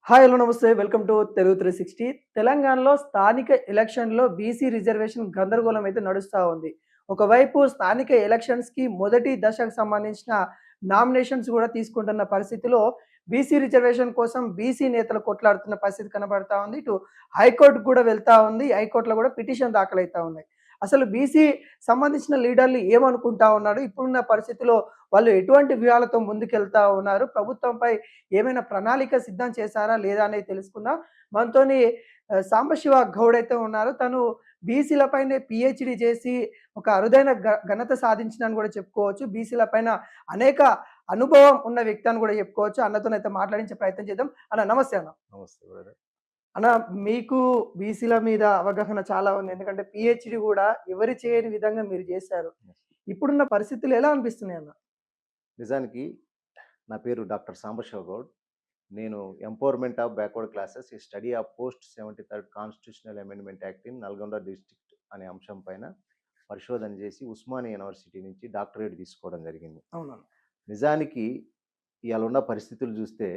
Hi hello నమస్తే welcome to Telugu 360. తెలంగాణలో స్థానిక ఎలక్షన్లో బీసీ రిజర్వేషన్ గందరగోళం అయితే నడుస్తూ ఉంది. ఒకవైపు స్థానిక ఎలక్షన్స్కి మొదటి దశకు సంబంధించిన నామినేషన్స్ కూడా తీసుకుంటున్న పరిస్థితిలో బీసీ రిజర్వేషన్ కోసం బీసీ నేతలు కొట్లాడుతున్న పరిస్థితి కనబడతా ఉంది. ఇటు హైకోర్టుకు కూడా వెళ్తా ఉంది. హైకోర్టులో కూడా పిటిషన్ దాఖలైతా ఉన్నాయి. అసలు బీసీ సంబంధించిన లీడర్లు ఏమనుకుంటా ఉన్నారు, ఇప్పుడున్న పరిస్థితిలో వాళ్ళు ఎటువంటి వ్యూహాలతో ముందుకెళ్తా ఉన్నారు, ప్రభుత్వంపై ఏమైనా ప్రణాళిక సిద్ధం చేశారా లేదా అనేది తెలుసుకుందాం. మనతోని సాంబశివ గౌడ్ అయితే ఉన్నారు. తను బీసీలపైనే పిహెచ్డి చేసి ఒక అరుదైన ఘనత సాధించిందని కూడా చెప్పుకోవచ్చు. బీసీలపైన అనేక అనుభవం ఉన్న వ్యక్తి అని కూడా చెప్పుకోవచ్చు. అన్నతోనైతే మాట్లాడించే ప్రయత్నం చేద్దాం. అన్న నమస్తే అన్న. నమస్తే బ్రదర్. అన్న, మీకు బీసీల మీద అవగాహన చాలా ఉంది. ఎందుకంటే పిహెచ్డి కూడా ఎవరు చేయని విధంగా మీరు చేశారు. ఇప్పుడున్న పరిస్థితులు ఎలా అనిపిస్తున్నాయి అన్న? నిజానికి నా పేరు డాక్టర్ సాంబశివ గౌడ్. నేను ఎంపవర్మెంట్ ఆఫ్ బ్యాక్వర్డ్ క్లాసెస్ ఈ study of post 73rd constitutional amendment act in Nalgonda district అనే అంశం పైన పరిశోధన చేసి ఉస్మానియా యూనివర్సిటీ నుంచి డాక్టరేట్ తీసుకోవడం జరిగింది. అవునన్న. నిజానికి ఇవాళ ఉన్న పరిస్థితులు చూస్తే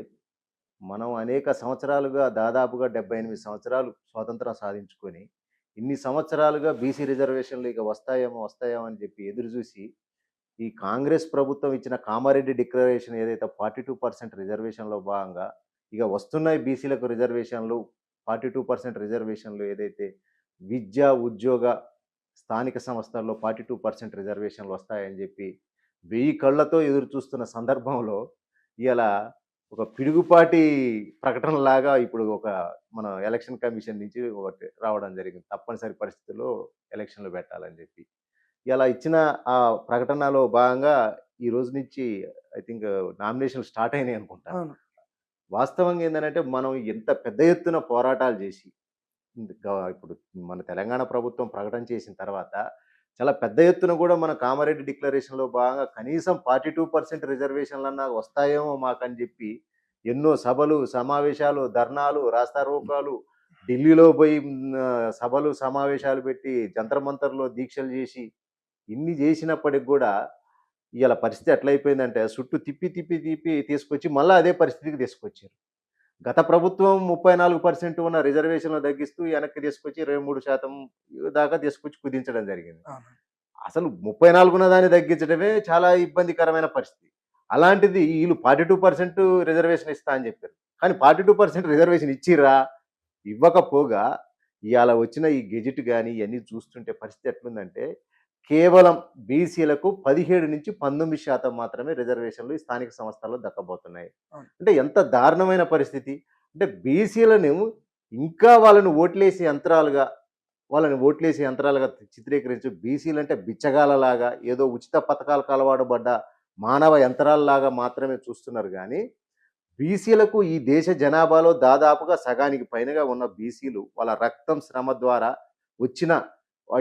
మనం అనేక సంవత్సరాలుగా దాదాపుగా 78 సంవత్సరాలు స్వాతంత్రం సాధించుకొని ఇన్ని సంవత్సరాలుగా బీసీ రిజర్వేషన్లు ఇక వస్తాయేమో అని చెప్పి ఎదురు చూసి ఈ కాంగ్రెస్ ప్రభుత్వం ఇచ్చిన కామారెడ్డి డిక్లరేషన్ ఏదైతే 42% రిజర్వేషన్లో భాగంగా ఇక వస్తున్నాయి బీసీలకు రిజర్వేషన్లు, 42% రిజర్వేషన్లు ఏదైతే విద్య ఉద్యోగ స్థానిక సంస్థల్లో 42% రిజర్వేషన్లు వస్తాయని చెప్పి 1000 కళ్ళతో ఎదురు చూస్తున్న సందర్భంలో ఇలా ఒక పిడుగుపాటి ప్రకటనలాగా ఇప్పుడు మన ఎలక్షన్ కమిషన్ నుంచి ఒకటి రావడం జరిగింది. తప్పనిసరి పరిస్థితుల్లో ఎలక్షన్లు పెట్టాలని చెప్పి ఇలా ఇచ్చిన ఆ ప్రకటనలో భాగంగా ఈ రోజు నుంచి ఐ థింక్ నామినేషన్లు స్టార్ట్ అయినాయి అనుకుంటా. వాస్తవంగా ఏంటంటే మనం ఎంత పెద్ద ఎత్తున పోరాటాలు చేసి ఇప్పుడు మన తెలంగాణ ప్రభుత్వం ప్రకటన చేసిన తర్వాత చాలా పెద్ద ఎత్తున కూడా మన కామారెడ్డి డిక్లరేషన్లో భాగంగా కనీసం 42% రిజర్వేషన్లన్నా వస్తాయేమో మాకని చెప్పి ఎన్నో సభలు సమావేశాలు ధర్నాలు రాస్తారోకాలు ఢిల్లీలో పోయి సభలు సమావేశాలు పెట్టి జంతర్ మంతర్లో దీక్షలు చేసి ఇన్ని చేసినప్పటికి కూడా ఇవాళ పరిస్థితి ఎట్లయిపోయిందంటే చుట్టూ తిప్పి తీసుకొచ్చి మళ్ళీ అదే పరిస్థితికి తీసుకొచ్చారు. గత ప్రభుత్వం 34% ఉన్న రిజర్వేషన్లు తగ్గిస్తూ వెనక్కి తీసుకొచ్చి 23% దాకా తీసుకొచ్చి కుదించడం జరిగింది. అసలు 34 ఉన్న దాన్ని తగ్గించడమే చాలా ఇబ్బందికరమైన పరిస్థితి. అలాంటిది వీళ్ళు 42% రిజర్వేషన్ ఇస్తా అని చెప్పారు. కానీ 42% రిజర్వేషన్ ఇచ్చిర్రా? ఇవ్వకపోగా ఇవాళ వచ్చిన ఈ గెజిట్ కానీ ఇవన్నీ చూస్తుంటే పరిస్థితి ఎట్లుందంటే కేవలం బీసీలకు 17 నుంచి 19% మాత్రమే రిజర్వేషన్లు ఈ స్థానిక సంస్థల్లో దక్కబోతున్నాయి. అంటే ఎంత దారుణమైన పరిస్థితి అంటే బీసీలను ఇంకా వాళ్ళని ఓట్లేసే యంత్రాలుగా చిత్రీకరించు. బీసీలు అంటే బిచ్చగాలలాగా ఏదో ఉచిత పథకాలకు అలవాటు పడ్డ మానవ యంత్రాలలాగా మాత్రమే చూస్తున్నారు. కానీ బీసీలకు ఈ దేశ జనాభాలో దాదాపుగా సగానికి పైనగా ఉన్న బీసీలు వాళ్ళ రక్తం శ్రమ ద్వారా వచ్చిన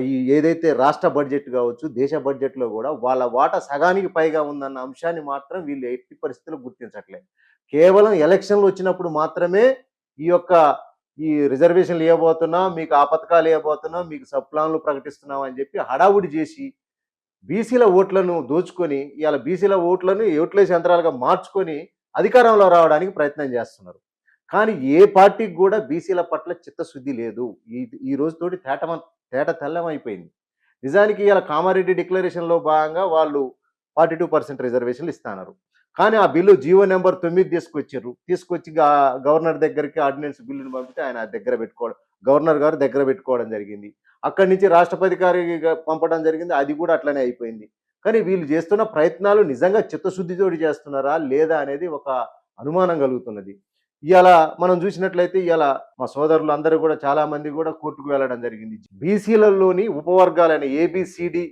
ఈ ఏదైతే రాష్ట్ర బడ్జెట్ కావచ్చు దేశ బడ్జెట్లో కూడా వాళ్ళ వాటా సగానికి పైగా ఉందన్న అంశాన్ని మాత్రం వీళ్ళు ఎట్టి పరిస్థితుల్లో గుర్తించట్లేదు. కేవలం ఎలక్షన్లు వచ్చినప్పుడు మాత్రమే ఈ రిజర్వేషన్లు ఇవ్వబోతున్నాం, మీకు ఆ పథకాలు ఇవ్వబోతున్నాం, మీకు సబ్ ప్లాన్లు ప్రకటిస్తున్నాం అని చెప్పి హడావుడి చేసి బీసీల ఓట్లను దోచుకొని ఇవాళ బీసీల ఓట్లను ఓట్లేసి యంత్రాలుగా మార్చుకొని అధికారంలో రావడానికి ప్రయత్నం చేస్తున్నారు. కానీ ఏ పార్టీకి కూడా బీసీల పట్ల చిత్తశుద్ధి లేదు. ఈ రోజుతోటి తేట తెల్లమైపోయింది. నిజానికి ఇలా కామారెడ్డి డిక్లరేషన్లో భాగంగా వాళ్ళు 42% రిజర్వేషన్లు ఇస్తున్నారు. కానీ ఆ బిల్లు జీవో నెంబర్ 9 తీసుకొచ్చి గవర్నర్ దగ్గరికి ఆర్డినెన్స్ బిల్లును పంపితే ఆయన గవర్నర్ గారు దగ్గర పెట్టుకోవడం జరిగింది. అక్కడి నుంచి రాష్ట్రపతి గారికి పంపడం జరిగింది. అది కూడా అట్లనే అయిపోయింది. కానీ వీళ్ళు చేస్తున్న ప్రయత్నాలు నిజంగా చిత్తశుద్ధితోటి చేస్తున్నారా లేదా అనేది ఒక అనుమానం కలుగుతున్నది. ఇవాళ మనం చూసినట్లయితే ఇవాళ మా సోదరులు అందరూ కూడా చాలా మంది కూడా కోర్టుకు వెళ్ళడం జరిగింది. బీసీలలోని ఉపవర్గాలైన ఏబిసిడి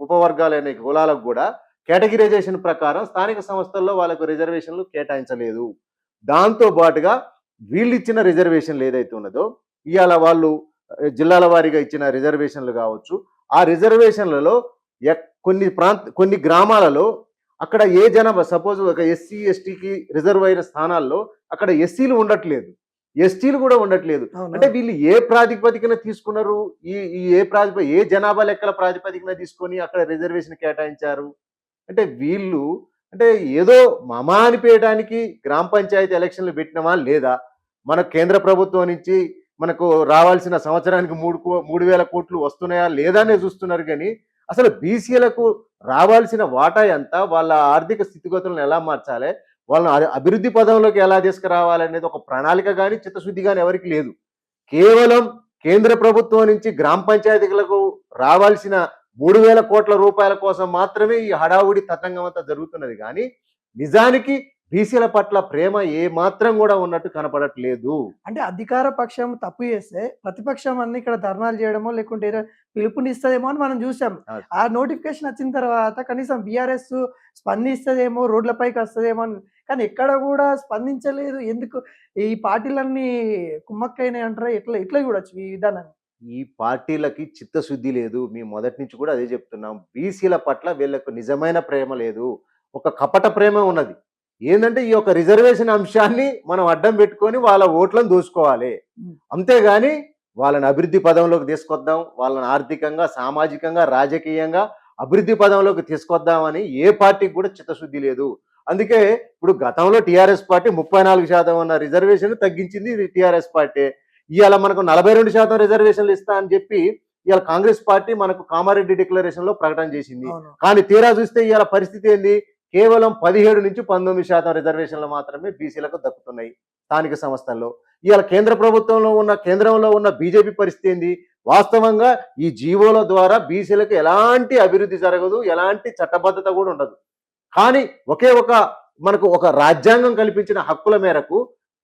ఉపవర్గాలైన కులాలకు కూడా కేటగిరైజేషన్ ప్రకారం స్థానిక సంస్థల్లో వాళ్ళకు రిజర్వేషన్లు కేటాయించలేదు. దాంతో పాటుగా వీళ్ళు ఇచ్చిన రిజర్వేషన్లు ఏదైతే ఉన్నదో ఇవాళ వాళ్ళు జిల్లాల వారీగా ఇచ్చిన రిజర్వేషన్లు కావచ్చు, ఆ రిజర్వేషన్లలో కొన్ని గ్రామాలలో అక్కడ ఏ జనాభా సపోజ్ ఒక ఎస్సీ ఎస్టీకి రిజర్వ్ అయిన స్థానాల్లో అక్కడ ఎస్సీలు ఉండట్లేదు, ఎస్టీలు కూడా ఉండట్లేదు. అంటే వీళ్ళు ఏ ప్రాతిపదికన తీసుకున్నారు? ఏ జనాభా లెక్కల ప్రాతిపదికన తీసుకొని అక్కడ రిజర్వేషన్ కేటాయించారు? అంటే వీళ్ళు అంటే ఏదో మమా అనిపేయడానికి గ్రామ పంచాయతీ ఎలక్షన్లు పెట్టినవా లేదా, మన కేంద్ర ప్రభుత్వం నుంచి మనకు రావాల్సిన సంవత్సరానికి 3,000 కోట్లు వస్తున్నాయా లేదా అనే చూస్తున్నారు. కానీ అసలు బీసీలకు రావాల్సిన వాటా ఎంత, వాళ్ళ ఆర్థిక స్థితిగతులను ఎలా మార్చాలి, వాళ్ళని అభివృద్ధి పదంలోకి ఎలా తీసుకురావాలనేది ఒక ప్రణాళిక కానీ చిత్తశుద్ధి కానీ ఎవరికి లేదు. కేవలం కేంద్ర ప్రభుత్వం నుంచి గ్రామ పంచాయతీలకు రావాల్సిన 3,000 కోట్ల రూపాయల కోసం మాత్రమే ఈ హడావుడి తతంగం అంతా జరుగుతున్నది. కానీ నిజానికి బీసీల పట్ల ప్రేమ ఏ మాత్రం కూడా ఉన్నట్టు కనపడట్లేదు. అంటే అధికార పక్షం తప్పు చేస్తే ప్రతిపక్షం అన్ని ఇక్కడ ధర్నాలు చేయడమో లేకుంటే ఏదో పిలుపునిస్తదేమో అని మనం చూసాం. అవును. ఆ నోటిఫికేషన్ వచ్చిన తర్వాత కనీసం బీఆర్ఎస్ స్పందిస్తదేమో, రోడ్లపైకి వస్తదేమో అని, కానీ ఎక్కడ కూడా స్పందించలేదు. ఎందుకు ఈ పార్టీలన్నీ కుమ్మక్కైనాయి అంటారా? ఎట్లా ఎట్లా చూడొచ్చు ఈ విధానాన్ని? ఈ పార్టీలకి చిత్తశుద్ధి లేదు. మేము మొదటి నుంచి కూడా అదే చెప్తున్నాం. బీసీల పట్ల వీళ్ళకు నిజమైన ప్రేమ లేదు, ఒక కపట ప్రేమ ఉన్నది. ఏంటంటే ఈ యొక్క రిజర్వేషన్ అంశాన్ని మనం అడ్డం పెట్టుకొని వాళ్ళ ఓట్లను దోచుకోవాలి. అంతేగాని వాళ్ళని అభివృద్ధి పదంలోకి తీసుకొద్దాం, వాళ్ళని ఆర్థికంగా, సామాజికంగా, రాజకీయంగా అభివృద్ధి పదంలోకి తీసుకొద్దామని ఏ పార్టీకి కూడా చిత్తశుద్ధి లేదు. అందుకే ఇప్పుడు గతంలో టీఆర్ఎస్ పార్టీ 34% ఉన్న రిజర్వేషన్ తగ్గించింది టీఆర్ఎస్ పార్టీ. ఇవాళ మనకు 42% రిజర్వేషన్లు ఇస్తా అని చెప్పి ఇవాళ కాంగ్రెస్ పార్టీ మనకు కామారెడ్డి డిక్లరేషన్ లో ప్రకటన చేసింది. కానీ తీరా చూస్తే ఇవాళ పరిస్థితి ఏంది? కేవలం 17 నుంచి 19% రిజర్వేషన్లు మాత్రమే బీసీలకు దక్కుతున్నాయి స్థానిక సంస్థల్లో. ఇవాళ కేంద్రంలో ఉన్న బీజేపీ పరిస్థితి ఏంది? వాస్తవంగా ఈ జీవోల ద్వారా బీసీలకు ఎలాంటి అభివృద్ధి జరగదు, ఎలాంటి చట్టబద్ధత కూడా ఉండదు. కానీ మనకు ఒక రాజ్యాంగం కల్పించిన హక్కుల మేరకు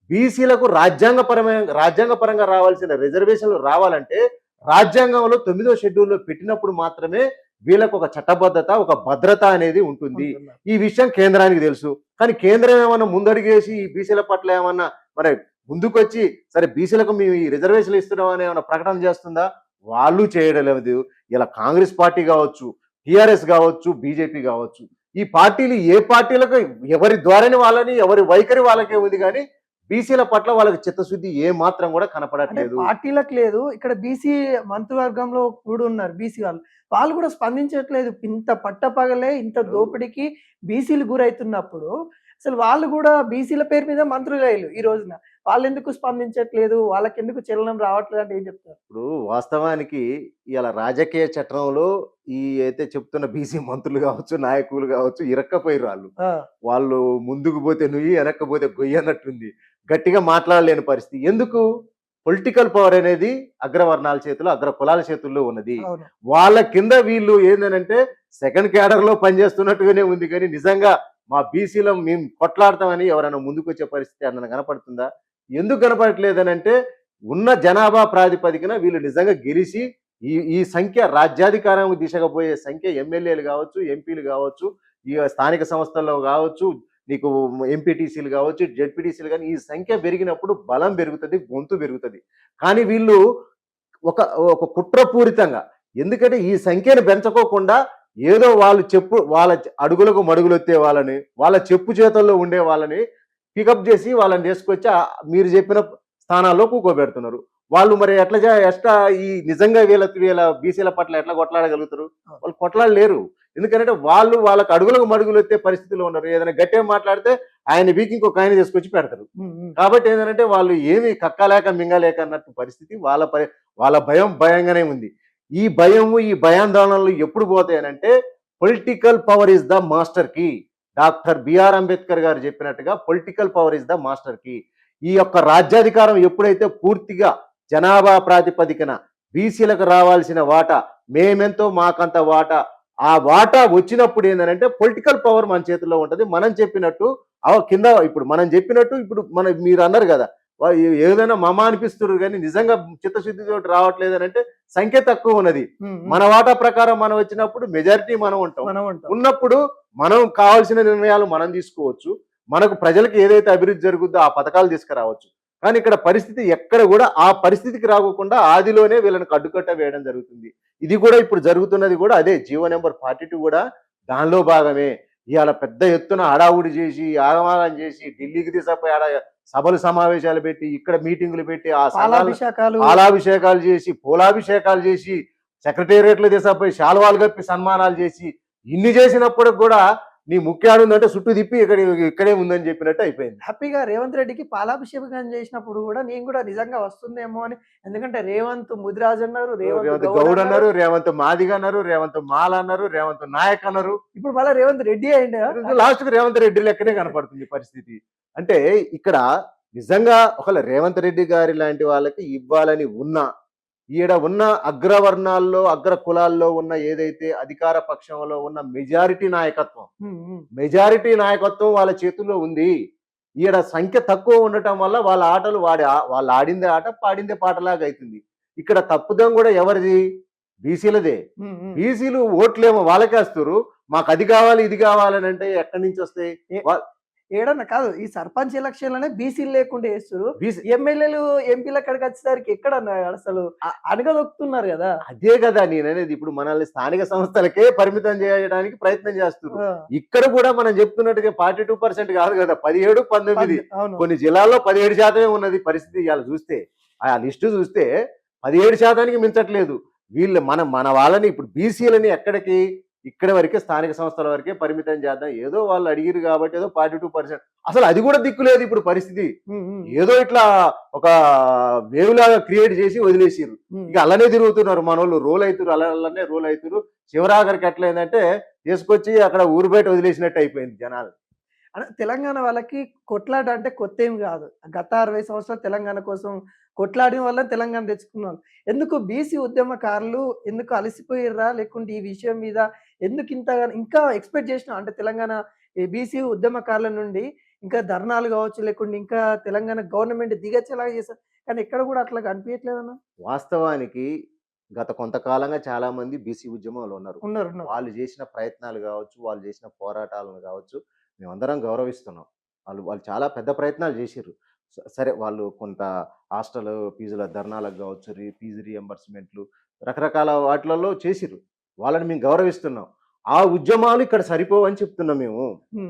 బీసీలకు రాజ్యాంగపరంగా రావాల్సిన రిజర్వేషన్లు రావాలంటే రాజ్యాంగంలో 9వ షెడ్యూల్లో పెట్టినప్పుడు మాత్రమే వీళ్ళకు ఒక చట్టబద్ధత, ఒక భద్రత అనేది ఉంటుంది. ఈ విషయం కేంద్రానికి తెలుసు. కానీ కేంద్రం ఏమన్నా ముందడిగేసి ఈ బీసీల పట్ల ఏమన్నా మరి ముందుకొచ్చి సరే బీసీలకు మేము ఈ రిజర్వేషన్లు ఇస్తున్నామని ఏమన్నా ప్రకటన చేస్తుందా? వాళ్ళు చేయడం లేదు. ఇలా కాంగ్రెస్ పార్టీ కావచ్చు, టీఆర్ఎస్ కావచ్చు, బీజేపీ కావచ్చు, ఈ పార్టీలు ఏ పార్టీలకు ఎవరి ద్వారానే వాళ్ళని, ఎవరి వైఖరి వాళ్ళకే ఉంది. కానీ బీసీల పట్ల వాళ్ళకి చిత్తశుద్ధి ఏ మాత్రం కూడా కనపడట్లేదు. పార్టీలకు లేదు. ఇక్కడ బీసీ మంత్రివర్గంలో కూడా ఉన్నారు బీసీ వాళ్ళు కూడా స్పందించట్లేదు. ఇంత పట్టపగలే ఇంత దోపిడీకి బీసీలు గురైతున్నప్పుడు అసలు వాళ్ళు కూడా బీసీల పేరు మీద మంత్రులయ్యారు ఈ రోజున. వాళ్ళు ఎందుకు స్పందించట్లేదు, వాళ్ళకి ఎందుకు చలనం రావట్లేదు అంటే ఏం చెప్తారు? ఇప్పుడు వాస్తవానికి ఇలా రాజకీయ చట్రంలో ఈ అయితే చెప్తున్న బీసీ మంత్రులు కావచ్చు, నాయకులు కావచ్చు ఇరక్కపోయారు. వాళ్ళు ముందుకు పోతే నుయ్యి, వెనక్కపోతే గొయ్యి అన్నట్టుంది. గట్టిగా మాట్లాడలేని పరిస్థితి. ఎందుకు? పొలిటికల్ పవర్ అనేది అగ్రవర్ణాల చేతుల్లో, అగ్ర కులాల చేతుల్లో ఉన్నది. వాళ్ళ కింద వీళ్ళు ఏంటంటే సెకండ్ క్యాడర్ లో పనిచేస్తున్నట్టుగానే ఉంది. కానీ నిజంగా మా బీసీలో మేము కొట్లాడతామని ఎవరైనా ముందుకు వచ్చే పరిస్థితి అన్న కనపడుతుందా? ఎందుకు కనపడట్లేదనంటే ఉన్న జనాభా ప్రాతిపదికన వీళ్ళు నిజంగా గెలిచి ఈ సంఖ్య రాజ్యాధికారం దిశగా పోయే సంఖ్య ఎమ్మెల్యేలు కావచ్చు, ఎంపీలు కావచ్చు, ఈ స్థానిక సంస్థల్లో కావచ్చు, నీకు ఎంపీటీసీలు కావచ్చు, జెడ్పీటీసీలు కానీ ఈ సంఖ్య పెరిగినప్పుడు బలం పెరుగుతుంది, గొంతు పెరుగుతుంది. కానీ వీళ్ళు ఒక కుట్రపూరితంగా, ఎందుకంటే ఈ సంఖ్యను పెంచుకోకుండా ఏదో వాళ్ళ అడుగులకు మడుగులు ఎత్తే వాళ్ళని, వాళ్ళ చెప్పు చేతుల్లో ఉండే వాళ్ళని పికప్ చేసి వాళ్ళని తీసుకొచ్చి మీరు చెప్పిన స్థానాల్లో కూకోబెడుతున్నారు. వాళ్ళు మరి ఎట్లా ఈ నిజంగా వీళ్ళ బీసీల పట్ల ఎట్లా కొట్లాడగలుగుతారు? వాళ్ళు కొట్లాడలేరు. ఎందుకంటే వాళ్ళకి అడుగులకు మడుగులు ఎత్తే పరిస్థితిలో ఉన్నారు. ఏదైనా గట్టిగా మాట్లాడితే ఆయన వీక్ ఇంకొక ఆయన తీసుకొచ్చి పెడతారు. కాబట్టి ఏంటంటే వాళ్ళు ఏమి కక్కలేక మింగలేక అన్నట్టు పరిస్థితి. వాళ్ళ భయంగానే ఉంది. ఈ భయాందోళనలు ఎప్పుడు పోతాయనంటే political power is the master key. Doctor BR Ambedkar garu చెప్పినట్టుగా political power is the master key. ఈ యొక్క రాజ్యాధికారం ఎప్పుడైతే పూర్తిగా జనాభా ప్రాతిపదికన బీసీలకు రావాల్సిన వాటా, మేమెంతో మాకంత వాటా, ఆ వాటా వచ్చినప్పుడు ఏంటంటే పొలిటికల్ పవర్ మన చేతిలో ఉంటుంది. మనం చెప్పినట్టు ఇప్పుడు మీరు అన్నారు కదా, ఏదైనా మమ అనిపిస్తున్నారు కానీ నిజంగా చిత్తశుద్ధితో రావట్లేదు అని అంటే సంఖ్య తక్కువ ఉన్నది. మన వాటా ప్రకారం మనం వచ్చినప్పుడు మెజారిటీ మనం ఉంటాం. ఉన్నప్పుడు మనం కావాల్సిన నిర్ణయాలు మనం తీసుకోవచ్చు. మనకు ప్రజలకు ఏదైతే అభివృద్ధి జరుగుద్దో ఆ పథకాలు తీసుకురావచ్చు. కానీ ఇక్కడ పరిస్థితి ఎక్కడ కూడా ఆ పరిస్థితికి రాకుండా ఆదిలోనే వీళ్ళని కడ్డుకట్ట వేయడం జరుగుతుంది. ఇది కూడా ఇప్పుడు జరుగుతున్నది కూడా అదే. జీవో నెంబర్ 42 కూడా దానిలో భాగమే. ఇవాళ పెద్ద ఎత్తున హడావుడి చేసి, ఆగమాగం చేసి, ఢిల్లీకి తీసుకుపోయి ఆడ సభలు సమావేశాలు పెట్టి, ఇక్కడ మీటింగులు పెట్టి, పాలాభిషేకాలు చేసి, పూలాభిషేకాలు చేసి, సెక్రటేరియట్లు తీసుకుపోయి శాల్వాలు కప్పి సన్మానాలు చేసి, ఇన్ని చేసినప్పుడు కూడా నీ ముఖ్యాడు ఉందంటే చుట్టూ తిప్పి ఇక్కడే ఉందని చెప్పినట్టు అయిపోయింది. హ్యాపీగా రేవంత్ రెడ్డికి పాలాభిషేకం చేసినప్పుడు కూడా నేను కూడా నిజంగా వస్తుందేమో అని. ఎందుకంటే రేవంత్ ముదిరాజ్ అన్నారు, రేవంత్ రేవంత్ గౌడ్ గౌడ్ అన్నారు. అన్నారు, రేవంత్ మాదిగ అన్నారు, రేవంత్ మాల అన్నారు, రేవంత్ నాయక్ అన్నారు. ఇప్పుడు మళ్ళీ రేవంత్ రెడ్డి అయింది. లాస్ట్ కు రేవంత్ రెడ్డి లెక్కనే కనపడుతుంది పరిస్థితి. అంటే ఇక్కడ నిజంగా ఒకవేళ రేవంత్ రెడ్డి గారి లాంటి వాళ్ళకి ఇవ్వాలని ఉన్నా, ఈడ ఉన్న అగ్రవర్ణాల్లో అగ్ర కులాల్లో ఉన్న ఏదైతే అధికార పక్షంలో ఉన్న మెజారిటీ నాయకత్వం వాళ్ళ చేతుల్లో ఉంది. ఈడ సంఖ్య తక్కువ ఉండటం వల్ల వాళ్ళ ఆటలు వాళ్ళు ఆడిందే ఆట పాడిందే పాటలాగా అవుతుంది. ఇక్కడ తప్పుదం కూడా ఎవరిది? బీసీలదే. బీసీలు ఓట్లేమో వాళ్ళకేస్తారు, మాకు అది కావాలి ఇది కావాలని అంటే ఎక్కడి నుంచి వస్తాయి? ఏడన్నా కాదు, ఈ సర్పంచ్ ఎలక్షన్లోనే బీసీలు లేకుండా వేస్తారు. ఎమ్మెల్యేలు ఎంపీల కాడికి వచ్చేసరికి ఎక్కడన్నా అసలు అడగదొక్కుతున్నారు కదా. అదే కదా నేననేది. ఇప్పుడు మనల్ని స్థానిక సంస్థలకే పరిమితం చేయడానికి ప్రయత్నం చేస్తున్నారు. ఇక్కడ కూడా మనం చెప్తున్నట్టుగా 42% కాదు కదా, 17, 19. కొన్ని జిల్లాల్లో 17% ఉన్నది పరిస్థితి. ఇవాళ చూస్తే ఆ లిస్టు చూస్తే 17% మించట్లేదు. వీళ్ళు మన వాళ్ళని ఇప్పుడు బీసీలని ఎక్కడికి ఇక్కడ వరకే స్థానిక సంస్థల వరకే పరిమితం చేద్దాం. ఏదో వాళ్ళు అడిగిరు కాబట్టి ఏదో 42%. అసలు అది కూడా దిక్కులేదు ఇప్పుడు పరిస్థితి. ఏదో ఇట్లా ఒక వేవ్ లాగా క్రియేట్ చేసి వదిలేసిరు. ఇక అలానే తిరుగుతున్నారు మనోళ్ళు. రోల్ అవుతారు, అలానే రోల్ అవుతారు. చివరాఖరికి ఎట్లయిందంటే తీసుకొచ్చి అక్కడ ఊరు బయట వదిలేసినట్టు అయిపోయింది జనాలు. తెలంగాణ వాళ్ళకి కొట్లాట అంటే కొత్త ఏం కాదు. గత 60 సంవత్సరాలు తెలంగాణ కోసం కొట్లాడిన వల్ల తెలంగాణ తెచ్చుకున్నాం. ఎందుకు బీసీ ఉద్యమకారులు ఎందుకు అలసిపోయిర్రా? లేకుంటే ఈ విషయం మీద ఎందుకు ఇంకా ఎక్స్పెక్ట్ చేసినా అంటే తెలంగాణ బీసీ ఉద్యమకారుల నుండి ఇంకా ధర్నాలు కావచ్చు, లేకుంటే ఇంకా తెలంగాణ గవర్నమెంట్ దిగచ్చేలాగా చేశారు. కానీ ఎక్కడ కూడా అట్లా కనిపించట్లేదన్న. వాస్తవానికి గత కొంతకాలంగా చాలా మంది బీసీ ఉద్యమంలో ఉన్నారు. వాళ్ళు చేసిన ప్రయత్నాలు కావచ్చు, వాళ్ళు చేసిన పోరాటాలను కావచ్చు, మేమందరం గౌరవిస్తున్నాం. వాళ్ళు చాలా పెద్ద ప్రయత్నాలు చేసిర్రు. సరే, వాళ్ళు కొంత హాస్టల్ ఫీజుల ధర్నాలకు కావచ్చు, ఫీజు రీఎంబర్స్మెంట్లు రకరకాల వాటిలలో చేసిర్రు. వాళ్ళని మేము గౌరవిస్తున్నాం. ఆ ఉద్యమాలు ఇక్కడ సరిపోవని చెప్తున్నాం మేము.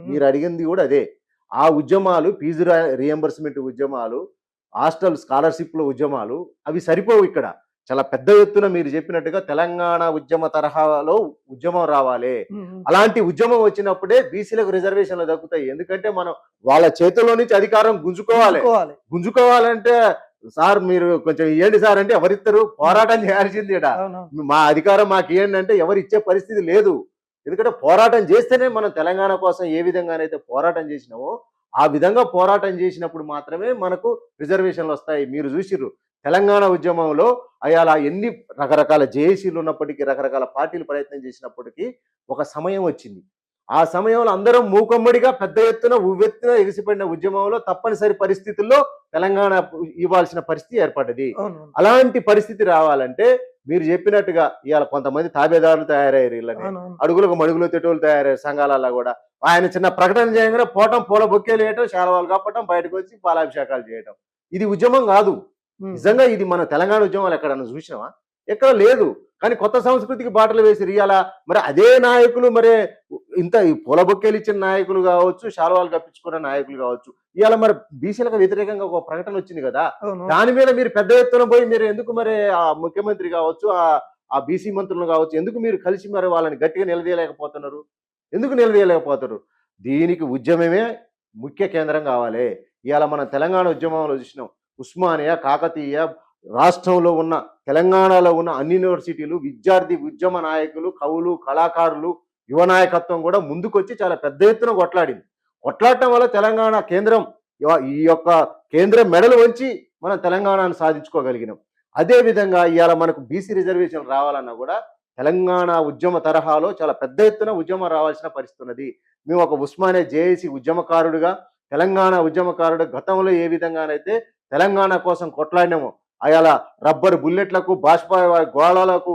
మీరు అడిగింది కూడా అదే. ఆ ఉద్యమాలు, ఫీజు రీఎంబర్స్మెంట్ ఉద్యమాలు, హాస్టల్ స్కాలర్షిప్ల ఉద్యమాలు అవి సరిపోవు. ఇక్కడ చాలా పెద్ద ఎత్తున మీరు చెప్పినట్టుగా తెలంగాణ ఉద్యమ తరహాలో ఉద్యమం రావాలి. అలాంటి ఉద్యమం వచ్చినప్పుడే బీసీలకు రిజర్వేషన్లు దక్కుతాయి. ఎందుకంటే మనం వాళ్ళ చేతుల్లో నుంచి అధికారం గుంజుకోవాలంటే సార్ మీరు కొంచెం ఇవ్వండి సార్ అంటే ఎవరిస్తారు? పోరాటం చేయాల్సింది. మా అధికారం మాకు ఇవ్వండి అంటే ఎవరు ఇచ్చే పరిస్థితి లేదు. ఎందుకంటే పోరాటం చేస్తేనే మనం తెలంగాణ కోసం ఏ విధంగానైతే పోరాటం చేసినామో ఆ విధంగా పోరాటం చేసినప్పుడు మాత్రమే మనకు రిజర్వేషన్లు వస్తాయి. మీరు చూసిర్రు తెలంగాణ ఉద్యమంలో అలా ఎన్ని రకరకాల జేఏసీలు ఉన్నప్పటికీ, రకరకాల పార్టీలు ప్రయత్నం చేసినప్పటికీ ఒక సమయం వచ్చింది. ఆ సమయంలో అందరం మూకమ్మడిగా పెద్ద ఎత్తున ఉవ్వెత్తున ఎగిసిపడిన ఉద్యమంలో తప్పనిసరి పరిస్థితుల్లో తెలంగాణ ఇవ్వాల్సిన పరిస్థితి ఏర్పడ్డది. అలాంటి పరిస్థితి రావాలంటే మీరు చెప్పినట్టుగా ఇవాళ కొంతమంది తాబేదారులు తయారయ్యారు. వీళ్ళని అడుగులకు మడుగులు తెటోళ్ళు తయారయ్యారు సంఘాలలో కూడా. ఆయన చిన్న ప్రకటన చేయగానే పోవటం, పూల బొక్కేలు వేయటం, శాలవాలు కప్పటం, బయటకు వచ్చి పాలాభిషేకాలు చేయటం. ఇది ఉద్యమం కాదు. నిజంగా ఇది మన తెలంగాణ ఉద్యమాలు ఎక్కడన్నా చూసినావా? ఎక్కడ లేదు. కానీ కొత్త సంస్కృతికి బాటలు వేసిరు. ఇవాళ మరి అదే నాయకులు, మరి ఇంత పూల బొక్కేలు ఇచ్చిన నాయకులు కావచ్చు, శాలవాలు కప్పించుకున్న నాయకులు కావచ్చు, ఇవాళ మరి బీసీలకు వ్యతిరేకంగా ఒక ప్రకటన వచ్చింది కదా. దాని మీద మీరు పెద్ద ఎత్తున పోయి మీరు ఎందుకు మరి ఆ ముఖ్యమంత్రి కావచ్చు, ఆ బీసీ మంత్రులు కావచ్చు, ఎందుకు మీరు కలిసి మరి వాళ్ళని గట్టిగా నిలదీయలేకపోతున్నారు? ఎందుకు నిలదీయలేకపోతారు? దీనికి ఉద్యమమే ముఖ్య కేంద్రం కావాలి. ఇవాళ మనం తెలంగాణ ఉద్యమంలో చూసినాం. ఉస్మానియా, కాకతీయ, రాష్ట్రంలో ఉన్న తెలంగాణలో ఉన్న అన్ని యూనివర్సిటీలు, విద్యార్థి ఉద్యమ నాయకులు, కవులు, కళాకారులు, యువ నాయకత్వం కూడా ముందుకొచ్చి చాలా పెద్ద ఎత్తున కొట్లాడింది. కొట్లాడటం వల్ల తెలంగాణ కేంద్రం ఈ యొక్క కేంద్రం మెడలు వంచి మనం తెలంగాణను సాధించుకోగలిగినాం. అదేవిధంగా ఇవాళ మనకు బీసీ రిజర్వేషన్ రావాలన్నా కూడా తెలంగాణ ఉద్యమ తరహాలో చాలా పెద్ద ఎత్తున ఉద్యమం రావాల్సిన పరిస్థితి ఉన్నది. మేము ఒక ఉస్మానియా జేఏసీ ఉద్యమకారుడుగా, తెలంగాణ ఉద్యమకారుడు గతంలో ఏ విధంగానైతే తెలంగాణ కోసం కొట్లాడినామో అలా రబ్బర్ బుల్లెట్లకు, బాష్ప గోళాలకు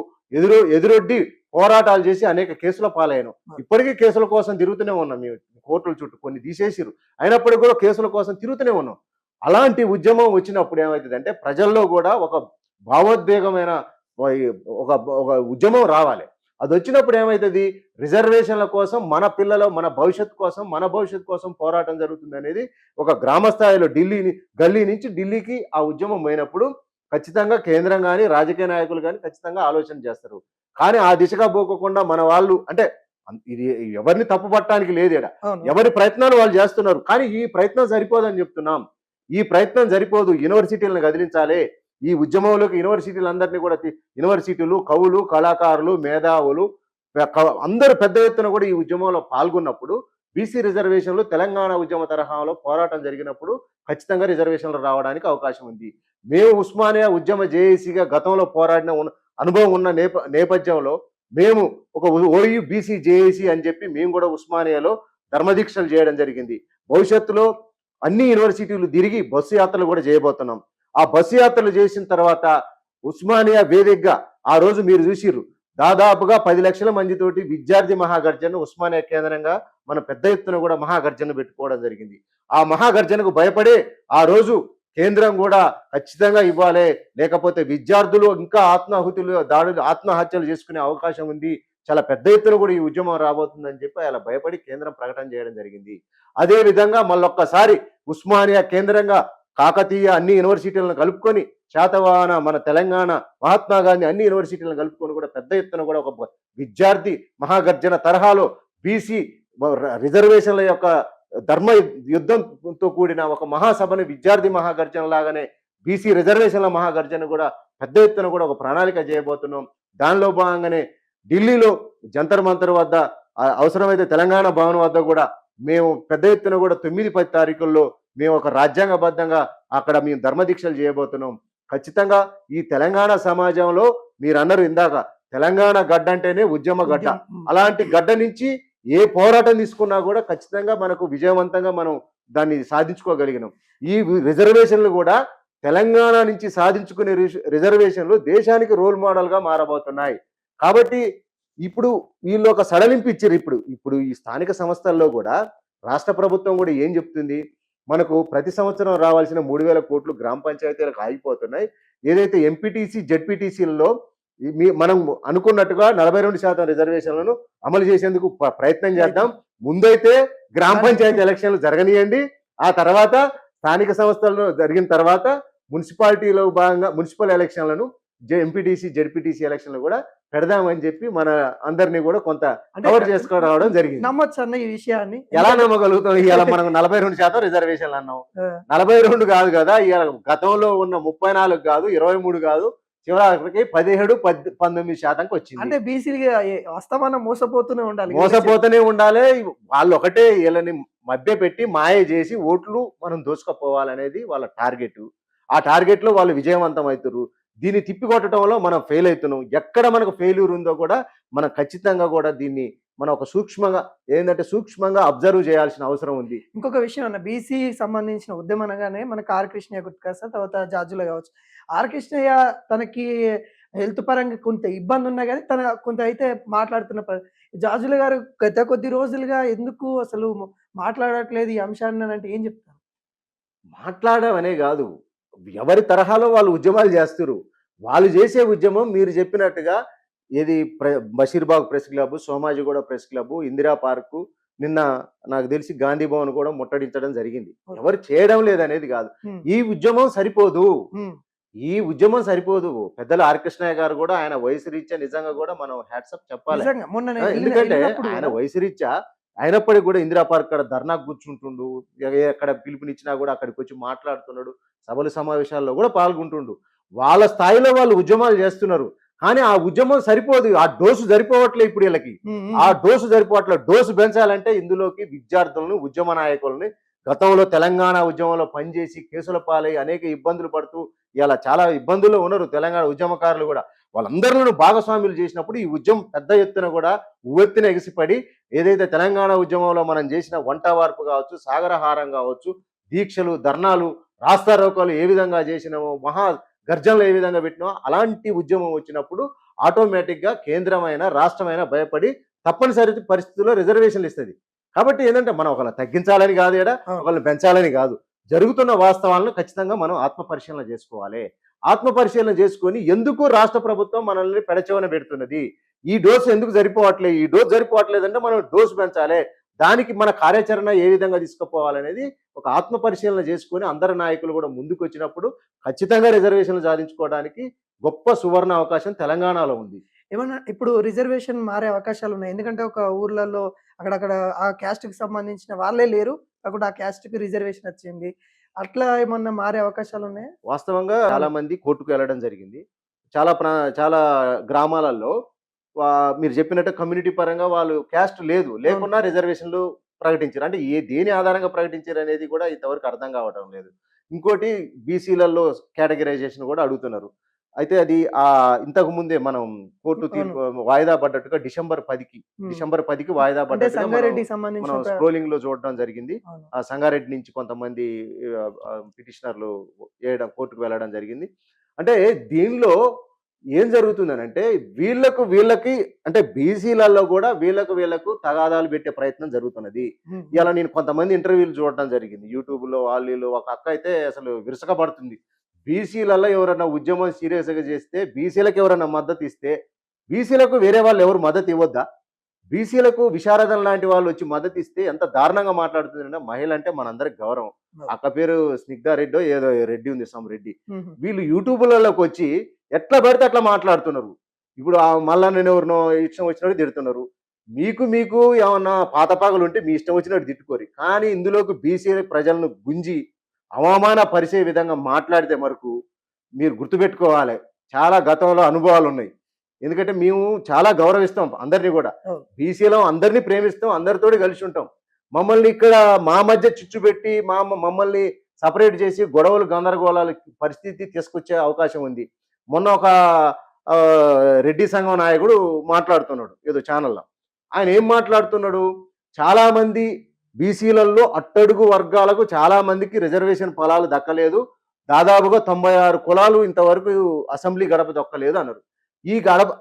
ఎదురొడ్డి పోరాటాలు చేసి అనేక కేసుల పాలయ్యాను. ఇప్పటికీ కేసుల కోసం తిరుగుతూనే ఉన్నాం. మేము కోర్టుల చుట్టూ కొన్ని తీసేసిరు, అయినప్పటికీ కూడా కేసుల కోసం తిరుగుతూనే ఉన్నాం. అలాంటి ఉద్యమం వచ్చినప్పుడు ఏమవుతుందంటే ప్రజల్లో కూడా ఒక భావోద్వేగమైన ఒక ఉద్యమం రావాలి. అది వచ్చినప్పుడు ఏమవుతుంది? రిజర్వేషన్ల కోసం, మన పిల్లలు, మన భవిష్యత్తు కోసం పోరాటం జరుగుతుంది అనేది ఒక గ్రామ స్థాయిలో గల్లీ నుంచి ఢిల్లీకి ఆ ఉద్యమం పోయినప్పుడు ఖచ్చితంగా కేంద్రం కానీ, రాజకీయ నాయకులు కానీ ఖచ్చితంగా ఆలోచన చేస్తారు. కానీ ఆ దిశగా పోకుండా మన వాళ్ళు అంటే ఇది ఎవరిని తప్పు పట్టడానికి లేదు ఈడ. అవును. ఎవరి ప్రయత్నాలు వాళ్ళు చేస్తున్నారు. కానీ ఈ ప్రయత్నం సరిపోదని చెప్తున్నాం. ఈ ప్రయత్నం సరిపోదు. యూనివర్సిటీలను కదిలించాలి. ఈ ఉద్యమంలోకి యూనివర్సిటీలందరినీ కూడా యూనివర్సిటీలు, కవులు, కళాకారులు, మేధావులు అందరూ పెద్ద ఎత్తున కూడా ఈ ఉద్యమంలో పాల్గొన్నప్పుడు బీసీ రిజర్వేషన్లు తెలంగాణ ఉద్యమ తరహాలో పోరాటం జరిగినప్పుడు ఖచ్చితంగా రిజర్వేషన్లు రావడానికి అవకాశం ఉంది. మేము ఉస్మానియా ఉద్యమ జేఏసీగా గతంలో పోరాడిన అనుభవం ఉన్న నేపథ్యంలో మేము ఒక ఓయూ బీసీ జేఏసీ అని చెప్పి మేము కూడా ఉస్మానియాలో ధర్మదీక్షలు చేయడం జరిగింది. భవిష్యత్తులో అన్ని యూనివర్సిటీలు తిరిగి బస్సు యాత్రలు కూడా చేయబోతున్నాం. ఆ బస్సు యాత్రలు చేసిన తర్వాత ఉస్మానియా వేదికగా ఆ రోజు మీరు చూసిర్రు, దాదాపుగా 10 లక్షల మందితోటి విద్యార్థి మహాగర్జన ఉస్మానియా కేంద్రంగా మన పెద్ద ఎత్తున కూడా మహాగర్జన పెట్టుకోవడం జరిగింది. ఆ మహాగర్జనకు భయపడే ఆ రోజు కేంద్రం కూడా ఖచ్చితంగా ఇవ్వాలి, లేకపోతే విద్యార్థులు ఇంకా ఆత్మహత్యలు చేసుకునే అవకాశం ఉంది, చాలా పెద్ద ఎత్తున కూడా ఈ ఉద్యమం రాబోతుందని చెప్పి అలా భయపడి కేంద్రం ప్రకటన చేయడం జరిగింది. అదే విధంగా మళ్ళొక్కసారి ఉస్మానియా కేంద్రంగా కాకతీయ అన్ని యూనివర్సిటీలను కలుపుకొని శాతవాహన మన తెలంగాణ మహాత్మా గాంధీ అన్ని యూనివర్సిటీలను కలుపుకొని కూడా పెద్ద ఎత్తున కూడా ఒక విద్యార్థి మహాగర్జన తరహాలో బీసీ రిజర్వేషన్ల యొక్క ధర్మ యుద్ధంతో కూడిన ఒక మహాసభని విద్యార్థి మహాగర్జన లాగానే బీసీ రిజర్వేషన్ల మహాగర్జన కూడా పెద్ద ఎత్తున కూడా ఒక ప్రణాళిక చేయబోతున్నాం. దానిలో భాగంగానే ఢిల్లీలో జంతర్ మంతర్ వద్ద, అవసరమైతే తెలంగాణ భవన్ వద్ద కూడా మేము పెద్ద ఎత్తున కూడా 9-10 తారీఖుల్లో మేము ఒక రాజ్యాంగబద్ధంగా అక్కడ మేము ధర్మదీక్షలు చేయబోతున్నాం. ఖచ్చితంగా ఈ తెలంగాణ సమాజంలో మీరు అన్నారు ఇందాక, తెలంగాణ గడ్డ అంటేనే ఉద్యమ గడ్డ. అలాంటి గడ్డ నుంచి ఏ పోరాటం తీసుకున్నా కూడా ఖచ్చితంగా మనకు విజయవంతంగా మనం దాన్ని సాధించుకోగలిగినాం. ఈ రిజర్వేషన్లు కూడా తెలంగాణ నుంచి సాధించుకునే రిజర్వేషన్లు దేశానికి రోల్ మోడల్గా మారబోతున్నాయి. కాబట్టి ఇప్పుడు వీళ్ళు ఒక సడలింపు ఇచ్చారు. ఇప్పుడు ఈ స్థానిక సంస్థల్లో కూడా రాష్ట్ర ప్రభుత్వం కూడా ఏం చెప్తుంది, మనకు ప్రతి సంవత్సరం రావాల్సిన 3,000 కోట్లు గ్రామ పంచాయతీలకు ఆగిపోతున్నాయి. ఏదైతే ఎంపీటీసీ జెడ్పీటీసీలలో మనం అనుకున్నట్టుగా 42% రిజర్వేషన్లను అమలు చేసేందుకు ప్రయత్నం చేద్దాం. ముందైతే గ్రామ పంచాయతీ ఎలక్షన్లు జరగనియండి, ఆ తర్వాత స్థానిక సంస్థలను జరిగిన తర్వాత మున్సిపాలిటీలో భాగంగా మున్సిపల్ ఎలక్షన్లను ఎంపీటీసీ జెడ్పీటీసీ ఎలక్షన్లు కూడా పెడదామని చెప్పి మన అందరినీ కూడా కొంత కవర్ చేసుకొని రావడం జరిగింది. నమ్మొచ్చు అన్న ఈ విషయాన్ని? ఎలా నమ్మగలుగుతాం? ఇవాళ మనం 42% రిజర్వేషన్లు అన్నాం. 42 కాదు కదా, ఇవాళ గతంలో ఉన్న 34 కాదు, 23 కాదు, చివరికి 17-19% వచ్చింది. అంటే బీసీలకి అస్తమానం మోసపోతూనే ఉండాలి. వాళ్ళు ఒకటే వీళ్ళని మభ్య పెట్టి మాయ చేసి ఓట్లు మనం దోసుకపోవాలనేది వాళ్ళ టార్గెట్. ఆ టార్గెట్ లో వాళ్ళు విజయవంతం అవుతారు. దీన్ని తిప్పికొట్టడంలో మనం ఫెయిల్ అవుతున్నాం. ఎక్కడ మనకు ఫెయిల్యూర్ ఉందో కూడా మనం ఖచ్చితంగా కూడా దీన్ని మనం ఒక సూక్ష్మంగా అబ్జర్వ్ చేయాల్సిన అవసరం ఉంది. ఇంకొక విషయం అన్న, బీసీ సంబంధించిన ఉద్యమం అనగానే మనకు ఆర్ కృష్ణయ్య గుర్తుకొస్తా, తర్వాత జార్జులు కావచ్చు. ఆర్ కృష్ణయ్య తనకి హెల్త్ పరంగా కొంత ఇబ్బంది ఉన్నా కానీ తన కొంత అయితే మాట్లాడుతున్న జార్జుల గారు గత కొద్ది రోజులుగా ఎందుకు అసలు మాట్లాడట్లేదు ఈ అంశాన్ని అంటే ఏం చెప్తారు? మాట్లాడడం అనే కాదు, ఎవరి తరహాలో వాళ్ళు ఉద్యమాలు చేస్తారు. వాళ్ళు చేసే ఉద్యమం మీరు చెప్పినట్టుగా ఏది Basheerbagh press club, Somajiguda press club, Indira park, నిన్న నాకు తెలిసి గాంధీ భవన్ కూడా ముట్టడించడం జరిగింది. ఎవరు చేయడం లేదనేది కాదు, ఈ ఉద్యమం సరిపోదు. పెద్దలు ఆర్ కృష్ణయ్య గారు కూడా ఆయన వయసు రీత్యా నిజంగా కూడా మనం హ్యాట్సప్ చెప్పాలి. ఎందుకంటే ఆయన వయసు రీత్యా అయినప్పటికీ కూడా ఇందిరా పార్క్ అక్కడ ధర్నా కూర్చుంటుండు, ఎక్కడ పిలుపునిచ్చినా కూడా అక్కడికి వచ్చి మాట్లాడుతున్నాడు, సభలు సమావేశాల్లో కూడా పాల్గొంటుండు. వాళ్ళ స్థాయిలో వాళ్ళు ఉద్యమాలు చేస్తున్నారు. కానీ ఆ ఉద్యమం సరిపోదు, ఆ డోసు సరిపోవట్లే. ఇప్పుడు వీళ్ళకి ఆ డోసు సరిపోవట్లేదు. డోసు పెంచాలంటే ఇందులోకి విద్యార్థులను, ఉద్యమ నాయకులని, గతంలో తెలంగాణ ఉద్యమంలో పనిచేసి కేసుల పాలై అనేక ఇబ్బందులు పడుతూ ఇలా చాలా ఇబ్బందుల్లో ఉన్నారు తెలంగాణ ఉద్యమకారులు కూడా. వాళ్ళందరిలో భాగస్వాములు చేసినప్పుడు ఈ ఉద్యమం పెద్ద ఎత్తున కూడా ఉవ్వెత్తున ఎగిసిపడి ఏదైతే తెలంగాణ ఉద్యమంలో మనం చేసిన వంట వార్పు కావచ్చు, సాగరహారం కావచ్చు, దీక్షలు, ధర్నాలు, రాస్తారోకాలు ఏ విధంగా చేసినామో, మహా గర్జనలు ఏ విధంగా పెట్టినామో, అలాంటి ఉద్యమం వచ్చినప్పుడు ఆటోమేటిక్గా కేంద్రమైన రాష్ట్రమైన భయపడి తప్పనిసరి పరిస్థితుల్లో రిజర్వేషన్లు ఇస్తుంది. కాబట్టి ఏంటంటే మనం ఒకళ్ళని తగ్గించాలని కాదు, ఒకళ్ళని పెంచాలని కాదు, జరుగుతున్న వాస్తవాలను ఖచ్చితంగా మనం ఆత్మపరిశీలన చేసుకోవాలి. ఆత్మపరిశీలన చేసుకొని ఎందుకు రాష్ట్ర ప్రభుత్వం మనల్ని పెడచెవన పెడుతున్నది, ఈ డోసు ఎందుకు సరిపోవట్లేదు, ఈ డోసు సరిపోవట్లేదంటే మనం డోసు పెంచాలి, దానికి మన కార్యాచరణ ఏ విధంగా తీసుకుపోవాలనేది ఒక ఆత్మపరిశీలన చేసుకొని అందరి నాయకులు కూడా ముందుకు వచ్చినప్పుడు ఖచ్చితంగా రిజర్వేషన్లు సాధించుకోవడానికి గొప్ప సువర్ణ అవకాశం తెలంగాణలో ఉంది. ఏమన్నా ఇప్పుడు రిజర్వేషన్ మారే అవకాశాలున్నాయి. ఎందుకంటే ఒక ఊర్లలో అక్కడక్కడ ఆ క్యాస్ట్‌కి సంబంధించిన వాళ్ళే లేరు. కాకుండా ఆ క్యాస్ట్‌కి రిజర్వేషన్ వచ్చింది. అట్లా ఏమన్నా మారే అవకాశాలున్నాయా? వాస్తవంగా చాలా అవును. మంది కోర్టుకు వెళ్ళడం జరిగింది. చాలా గ్రామాలలో మీరు చెప్పినట్టు కమ్యూనిటీ పరంగా వాళ్ళు క్యాస్ట్ లేదు. అవును. లేకున్నా రిజర్వేషన్‌లు ప్రకటించారు. అంటే దేని ఆధారంగా ప్రకటించారనేది కూడా ఇంతవరకు అర్థం కావటం లేదు. ఇంకోటి బీసీలలో కేటగరైజేషన్ కూడా అడుగుతున్నారు. అయితే అది ఇంతకు ముందే మనం కోర్టు అవును. తీర్పు వాయిదా పడ్డట్టుగా డిసెంబర్ 10కి హ్మ్. డిసెంబర్ 10కి వాయిదా అంటే పడ్డట్టుగా మనం సంగారెడ్డికి సంబంధించిన మనం ఒక స్క్రోలింగ్‌లో చూడడం జరిగింది. అవును. ఆ సంగారెడ్డి నుంచి కొంతమంది పిటిషనర్లు కోర్టుకు వెళ్ళడం జరిగింది. అంటే దీనిలో ఏం జరుగుతుందనంటే వీళ్ళకి అంటే బీసీలలో కూడా వీళ్ళకు తగాదాలు పెట్టే ప్రయత్నం జరుగుతున్నది. హ్మ్. హ్మ్. ఇయాల నేను కొంతమంది ఇంటర్వ్యూలు చూడడం జరిగింది. యూట్యూబ్‌లో వాళ్ళు వీళ్ళు ఒక అక్క అయితే అసలు విరుసకపడుతుంది. బీసీలలో ఎవరన్నా ఉద్యమం సీరియస్‌గా చేస్తే బీసీలకు ఎవరన్నా మద్దతు ఇస్తే బీసీలకు వేరే వాళ్ళు ఎవరు మద్దతు ఇవ్వొద్దా? బీసీలకు విశారదన్ లాంటి వాళ్ళు వచ్చి మద్దతు ఇస్తే ఎంత దారుణంగా మాట్లాడుతుందంటే మహిళ అంటే మనందరికి గౌరవం. అవును. అక్క పేరు స్నిగ్ధా రెడ్డో ఏదో రెడ్డి ఉంది సమ్ రెడ్డి. హుహు. వీళ్ళు యూట్యూబ్‌లలోకి వచ్చి ఎట్లా పడితే అట్లా మాట్లాడుతున్నారు. ఇప్పుడు మల్లన్నని ఎవరినో ఇష్టం వచ్చినట్టు తిడుతున్నారు. మీకు ఏమన్నా పాతపాగలుంటే మీ ఇష్టం వచ్చినట్టు తిట్టుకోరి. కానీ ఇందులోకి బీసీ ప్రజలను గుంజి అవమానపరిచే విధంగా మాట్లాడితే మటుకు మీరు గుర్తుపెట్టుకోవాలి. చాలా గతంలో అనుభవాలున్నాయి. ఎందుకంటే మేము చాలా గౌరవిస్తాం అందరిని గూడా. అవును. బీసీలో అందరిని ప్రేమిస్తాం. అందరితోటి కలిసి ఉంటాం. మమ్మల్ని ఇక్కడ మా మధ్య చిచ్చు పెట్టి మమ్మల్ని సెపరేట్ చేసి గొడవలు, గందరగోళాల పరిస్థితి తీసుకొచ్చే అవకాశం ఉంది. మొన్న ఒక రెడ్డి సంఘం నాయకుడు మాట్లాడుతున్నాడు ఏదో ఛానల్‌లో. ఆయన ఏం మాట్లాడుతున్నాడు? చాలామంది బీసీలలో అట్టడుగు వర్గాలకు చాలా మందికి రిజర్వేషన్ ఫలాలు దక్కలేదు. దాదాపుగా 96 కులాలు ఇంతవరకు అసెంబ్లీ గడప దొక్కలేదు అన్నారు.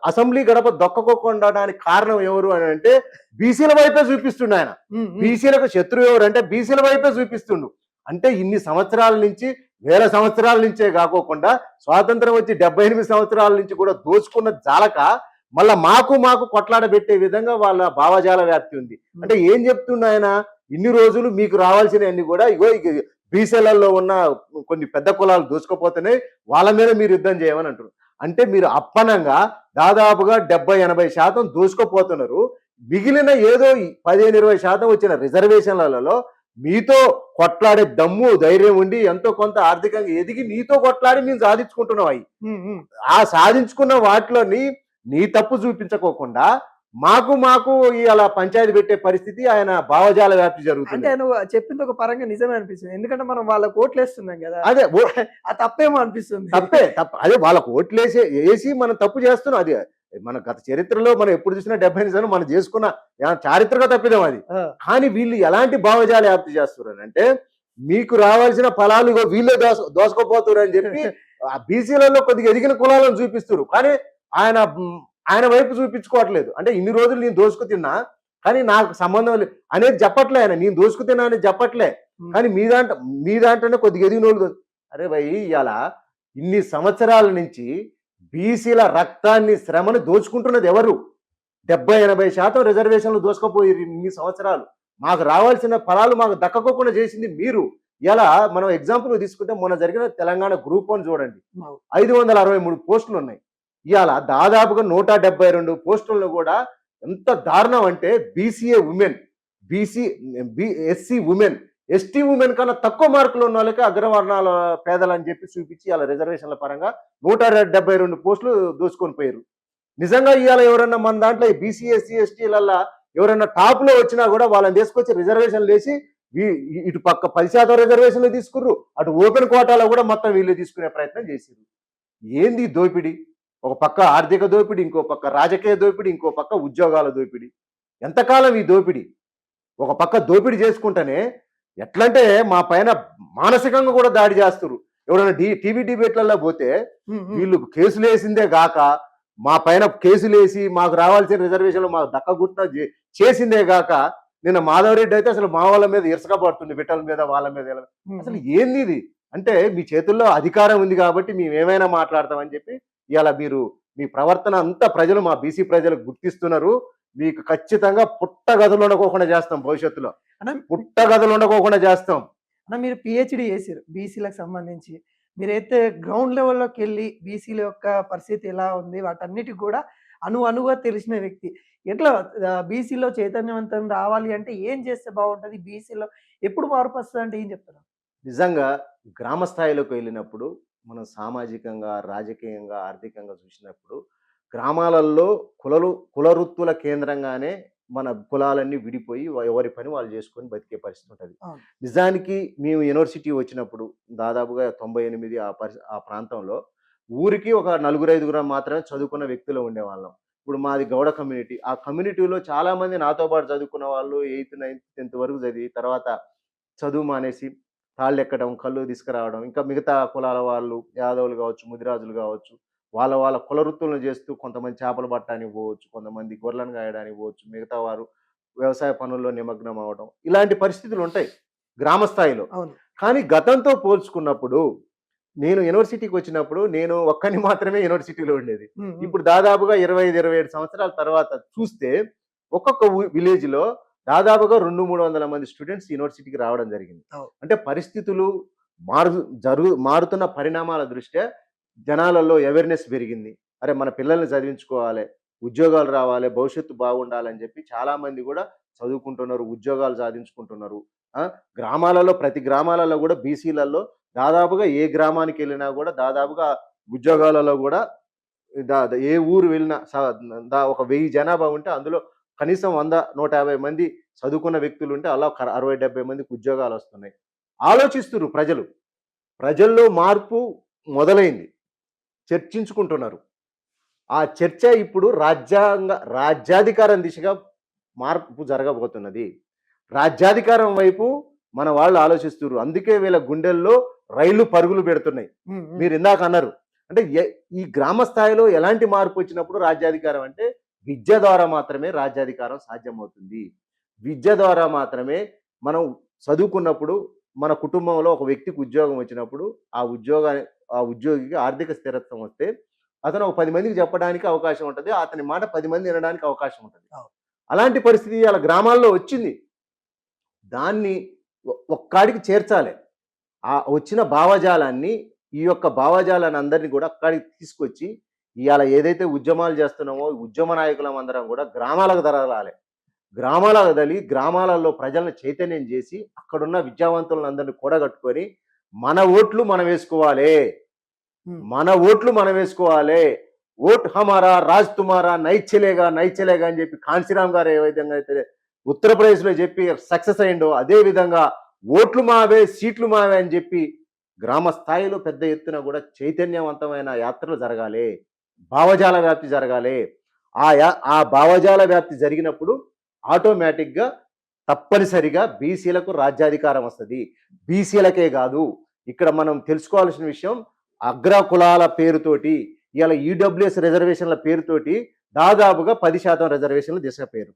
అసెంబ్లీ గడప దొక్కకోకుండడానికి కారణం ఎవరు అని అంటే బీసీల వైపే చూపిస్తుండు ఆయన. హ్మ్. హ్మ్. బీసీలకు శత్రువు ఎవరు అంటే బీసీల వైపే చూపిస్తుండు. అంటే ఇన్ని సంవత్సరాల నుంచి వేల సంవత్సరాల నుంచే కాకోకుండా స్వాతంత్రం వచ్చి 78 సంవత్సరాల నుంచి కూడా దోచుకున్న జాలక మళ్ళా మాకు కొట్లాడబెట్టే విధంగా వాళ్ళ భావజాల వ్యాప్తి ఉంది. అంటే ఏం చెప్తుండు ఆయన? ఇన్ని రోజులు మీకు రావాల్సినవన్నీ కూడా ఇగో బీసీలలో ఉన్న కొన్ని పెద్ద కులాలు దోచుకోపోతేనే వాళ్ళ మీద మీరు యుద్ధం చేయమని అంటారు. అంటే మీరు అప్పనంగా దాదాపుగా 70-80% దోచుకోపోతున్నారు. మిగిలిన ఏదో 15-20% వచ్చిన రిజర్వేషన్లలో మీతో కొట్లాడే దమ్ము ధైర్యం ఉండి ఎంతో కొంత ఆర్థికంగా ఎదిగి నీతో కొట్లాడి మేము సాధించుకుంటున్నాం అవి. హ్మ్. హ్మ్. ఆ సాధించుకున్న వాటిలోని నీ తప్పు చూపించకోకుండా మాకు అలా పంచాయతీ పెట్టే పరిస్థితి ఆయన భావజాల వ్యాప్తి అంటే జరుగుతుంది. నువ్వు చెప్పింది ఒక పరంగా నిజమే అనిపిస్తుంది. ఎందుకంటే మనం వాళ్ళకి ఓట్లేస్తున్నాం గదా! అదే ఆ తప్పేమో అనిపిస్తుంది. తప్పు. అదే వాళ్ళకు వేసి మనం తప్పు చేస్తున్నాం. అది మన గత చరిత్రలో మనం ఎప్పుడు చూసినా 70 మనం చేసుకున్న చారిత్రక తప్పిదం అది. ఆ! కానీ వీళ్ళు ఎలాంటి భావజాల వ్యాప్తి చేస్తున్నారంటే మీకు రావాల్సిన ఫలాలు ఇగో వీళ్ళే దోసుకోపోతున్నారు అని చెప్పి ఆ బీసీలలో కొద్దిగా ఎదిగిన కులాలను చూపిస్తారు. కానీ ఆయన వైపు చూపించుకోవట్లేదు. అంటే ఇన్ని రోజులు నేను దోసుకు తిన్నా కానీ నాకు సంబంధం లేదు అనేది చెప్పట్లే ఆయన. నేను దోసుకు తిన్నా అనేది చెప్పట్లే. కానీ మీ దాంట్లోనే కొద్దిగా ఎదిగినోళ్ళు అరే భయ్ ఇవాళ ఇన్ని సంవత్సరాల నుంచి బీసీల రక్తాన్ని శ్రమని దోచుకుంటున్నది ఎవరు? 70-80% రిజర్వేషన్లు దోసుకుపోయి ఇన్ని సంవత్సరాలు మాకు రావాల్సిన ఫలాలు మాకు దక్కకోకుండా చేసింది మీరు. ఇలా మనం ఎగ్జాంపుల్ తీసుకుంటే మొన్న జరిగిన తెలంగాణ గ్రూప్ 1 చూడండి. 563 పోస్టులు ఉన్నాయి. ఇవాళ దాదాపుగా 172 పోస్టులను కూడా ఎంత దారుణం అంటే BCA women, SC women, ST women కన్నా తక్కువ మార్కులు ఉన్న వాళ్ళకి అగ్రవర్ణాల పేదలు అని చెప్పి చూపించి ఇవాళ రిజర్వేషన్ల పరంగా 172 పోస్టులు దోచుకొని పోయారు. నిజంగా ఇవాళ ఎవరన్నా మన దాంట్లో బీసీ ఎస్సీ ఎస్టీలల్లా ఎవరైనా టాప్ లో వచ్చినా కూడా వాళ్ళని తీసుకొచ్చి రిజర్వేషన్లు వేసి ఇటు పక్క 10% రిజర్వేషన్లు తీసుకుర్రు, అటు ఓపెన్ కోటాలో కూడా మొత్తం వీళ్ళు తీసుకునే ప్రయత్నం చేసిర్రు. ఏంది దోపిడి? ఒక పక్క ఆర్థిక దోపిడి, ఇంకో పక్క రాజకీయ దోపిడి, ఇంకో పక్క ఉద్యోగాల దోపిడి. ఎంతకాలం ఈ దోపిడి? ఒక పక్క దోపిడి చేసుకుంటేనే ఎట్లంటే మా పైన మానసికంగా కూడా దాడి చేస్తున్నారు. ఎవరైనా టీవీ డిబేట్లలో పోతే వీళ్ళు కేసులు వేసిందే గాక మా పైన కేసులు వేసి మాకు రావాల్సిన రిజర్వేషన్లు మాకు దక్కగుట్ట చేసిందే గాక నిన్న మాధవరెడ్డి అయితే అసలు మా వాళ్ళ మీద ఇరసక పడుతుంది, బిడ్డల మీద వాళ్ళ మీద. అసలు ఏంది ఇది? అంటే మీ చేతుల్లో అధికారం ఉంది కాబట్టి మేము ఏమైనా మాట్లాడతామని చెప్పి ఇవాళ మీరు మీ ప్రవర్తన అంతా ప్రజలు మా బీసీ ప్రజలు గుర్తిస్తున్నారు. మీకు ఖచ్చితంగా పుట్టగదులు ఉండకోకుండా చేస్తాం భవిష్యత్తులో. పుట్టగదులు ఉండకోకుండా చేస్తాం. మీరు పిహెచ్‌డి చేసిర్రు బీసీలకు సంబంధించి. మీరైతే గ్రౌండ్ లెవెల్‌లోకెళ్ళి బీసీల యొక్క పరిస్థితి ఎలా ఉంది వాటన్నిటికి గూడా అనువుగా తెలిసిన వ్యక్తి. ఎట్లా బీసీలో చైతన్యవంతం రావాలి అంటే ఏం చేస్తే బావుంటది? బీసీలో ఎప్పుడు మార్పొస్తదంటే ఏం చెప్తారు? నిజంగా గ్రామ స్థాయిలోకి వెళ్ళినప్పుడు మనం సామాజికంగా, రాజకీయంగా, ఆర్థికంగా చూసినప్పుడు గ్రామాలలో కులవృత్తుల కేంద్రంగానే మన కులాలన్నీ విడిపోయి ఎవరి పని వాళ్ళు చేసుకొని బతికే పరిస్థితి ఉంటది. అవును. నిజానికి మేము యూనివర్సిటీ వచ్చినప్పుడు దాదాపుగా 98 ఆ ప్రాంతంలో ఊరికి ఒక నలుగురు, ఐదుగురం మాత్రమే చదువుకున్న వ్యక్తులు ఉండేవాళ్ళం. ఇప్పుడు మాది గౌడ కమ్యూనిటీ. ఆ కమ్యూనిటీలో చాలామంది నాతో పాటు చదువుకున్న వాళ్ళు 8థ్, 9థ్, 10థ్ వరకు చదివి తర్వాత చదువు మానేసి తాళ్ళెక్కడం, కల్లు తీసుకురావడం, ఇంకా మిగతా కులాల వాళ్ళు యాదవులు గావచ్చు, ముదిరాజులు గావచ్చు, వాళ్ళ కుల వృత్తులను చేస్తూ కొంతమంది చేపలు పట్టడానికి పోవచ్చు, కొంతమంది గొర్రెలను కాయడానికి పోవచ్చు, మిగతా వారు వ్యవసాయ పనుల్లో నిమగ్నం అవ్వడం. ఇలాంటి పరిస్థితులుంటాయి గ్రామ స్థాయిలో. అవును. కానీ గతంతో పోల్చుకున్నప్పుడు నేను యూనివర్సిటీకి వచ్చినప్పుడు నేను ఒక్కడిని మాత్రమే యూనివర్సిటీలో ఉండేది. హ్మ్. హ్మ్. ఇప్పుడు దాదాపుగా 25, 27 సంవత్సరాల తర్వాత చూస్తే ఒక్కొక్క విలేజ్‌లో దాదాపుగా 200, 300 మంది స్టూడెంట్స్ యూనివర్సిటీకి రావడం జరిగింది. అవును. అంటే పరిస్థితులు మారుతున్న పరిణామాల దృష్ట్యా జనాలలో అవేర్‌నెస్ పెరిగింది. అరే! మన పిల్లల్ని చదివించుకోవాలి, ఉద్యోగాలు రావాలి, భవిష్యత్తు బాగుండాలని చెప్పి చాలామంది కూడా చదువుకుంటున్నారు, ఉద్యోగాలు సాధించుకుంటున్నారు. ప్రతి గ్రామాలలో కూడా బీసీలలో దాదాపుగా ఏ గ్రామానికెళ్ళినా కూడా దాదాపుగా ఉద్యోగాలలో కూడా ఏ ఊరు వెళ్ళినా ఒక 1000 జనాభా ఉంటే అందులో కనీసం 100, 150 మంది చదువుకున్న వ్యక్తులుంటే అలా 60, 70 మందికి ఉద్యోగాలొస్తున్నాయి. ఆలోచిస్తుర్రు ప్రజలు. ప్రజల్లో మార్పు మొదలైంది. చర్చించుకుంటున్నారు. ఆ చర్చ ఇప్పుడు రాజ్యాధికారం దిశగా మార్పు జరగబోతున్నది. రాజ్యాధికారం వైపు మన వాళ్ళు ఆలోచిస్తుర్రు. అందుకే వీళ్ళ గుండెల్లో రైళ్లు పరుగులు పెడుతున్నాయి. హ్మ్. హ్మ్. మీరిందాక అన్నారు. అంటే ఈ గ్రామ స్థాయిలో ఎలాంటి మార్పు వచ్చినప్పుడు రాజ్యాధికారం అంటే విద్య ద్వారా మాత్రమే రాజ్యాధికారం సాధ్యమవుతుంది. విద్య ద్వారా మాత్రమే మనం చదువుకున్నప్పుడు మన కుటుంబంలో ఒక వ్యక్తికి ఉద్యోగం వచ్చినప్పుడు ఆ ఉద్యోగికి ఆర్థిక స్థిరత్వం వస్తే అతను ఒక 10 మందికి చెప్పడానికి అవకాశం ఉంటది. అతని మాట 10 మంది వినడానికి అవకాశం ఉంటది. అవును. అలాంటి పరిస్థితి అలా గ్రామాల్లో వచ్చింది. దాన్ని ఒక్కాడికి చేర్చాలి. ఆ వచ్చిన భావజాలాన్ని ఈ యొక్క భావజాలాన్ని అందరిని కూడా అక్కడికి తీసుకొచ్చి ఇవాళ ఏదైతే ఉద్యమాలు చేస్తున్నామో ఉద్యమ నాయకులం అందరం కూడా గ్రామాలకు తరలాలి. గ్రామాలకు కదలి గ్రామాలలో ప్రజలను చైతన్యం చేసి అక్కడున్న విద్యావంతులను అందరినీ కూడగట్టుకొని మన ఓట్లు మనం వేసుకోవాలి. హ్మ్. మన ఓట్లు మనం వేసుకోవాలి. ఓట్ హమారా రాజ్ తుమారా నైచ్చలేగా నైచ్చలేగా అని చెప్పి కాంశీరామ్ గారు ఏ విధంగా అయితే ఉత్తరప్రదేశ్లో చెప్పి సక్సెస్ అయ్యిండో అదే విధంగా ఓట్లు మావే సీట్లు మావే అని చెప్పి గ్రామ స్థాయిలో పెద్ద ఎత్తున కూడా చైతన్యవంతమైన యాత్రలు జరగాలి. భావజాల వ్యాప్తి జరగాలి. ఆ భావజాల వ్యాప్తి జరిగినప్పుడు ఆటోమేటిక్గా తప్పనిసరిగా బీసీలకు రాజ్యాధికారం వస్తుంది. బీసీలకే కాదు, ఇక్కడ మనం తెలుసుకోవాల్సిన విషయం అగ్ర కులాల పేరుతోటి ఇలా ఈడబ్ల్యూఎస్ రిజర్వేషన్ల పేరుతోటి దాదాపుగా 10% రిజర్వేషన్లు దిశపోయారు.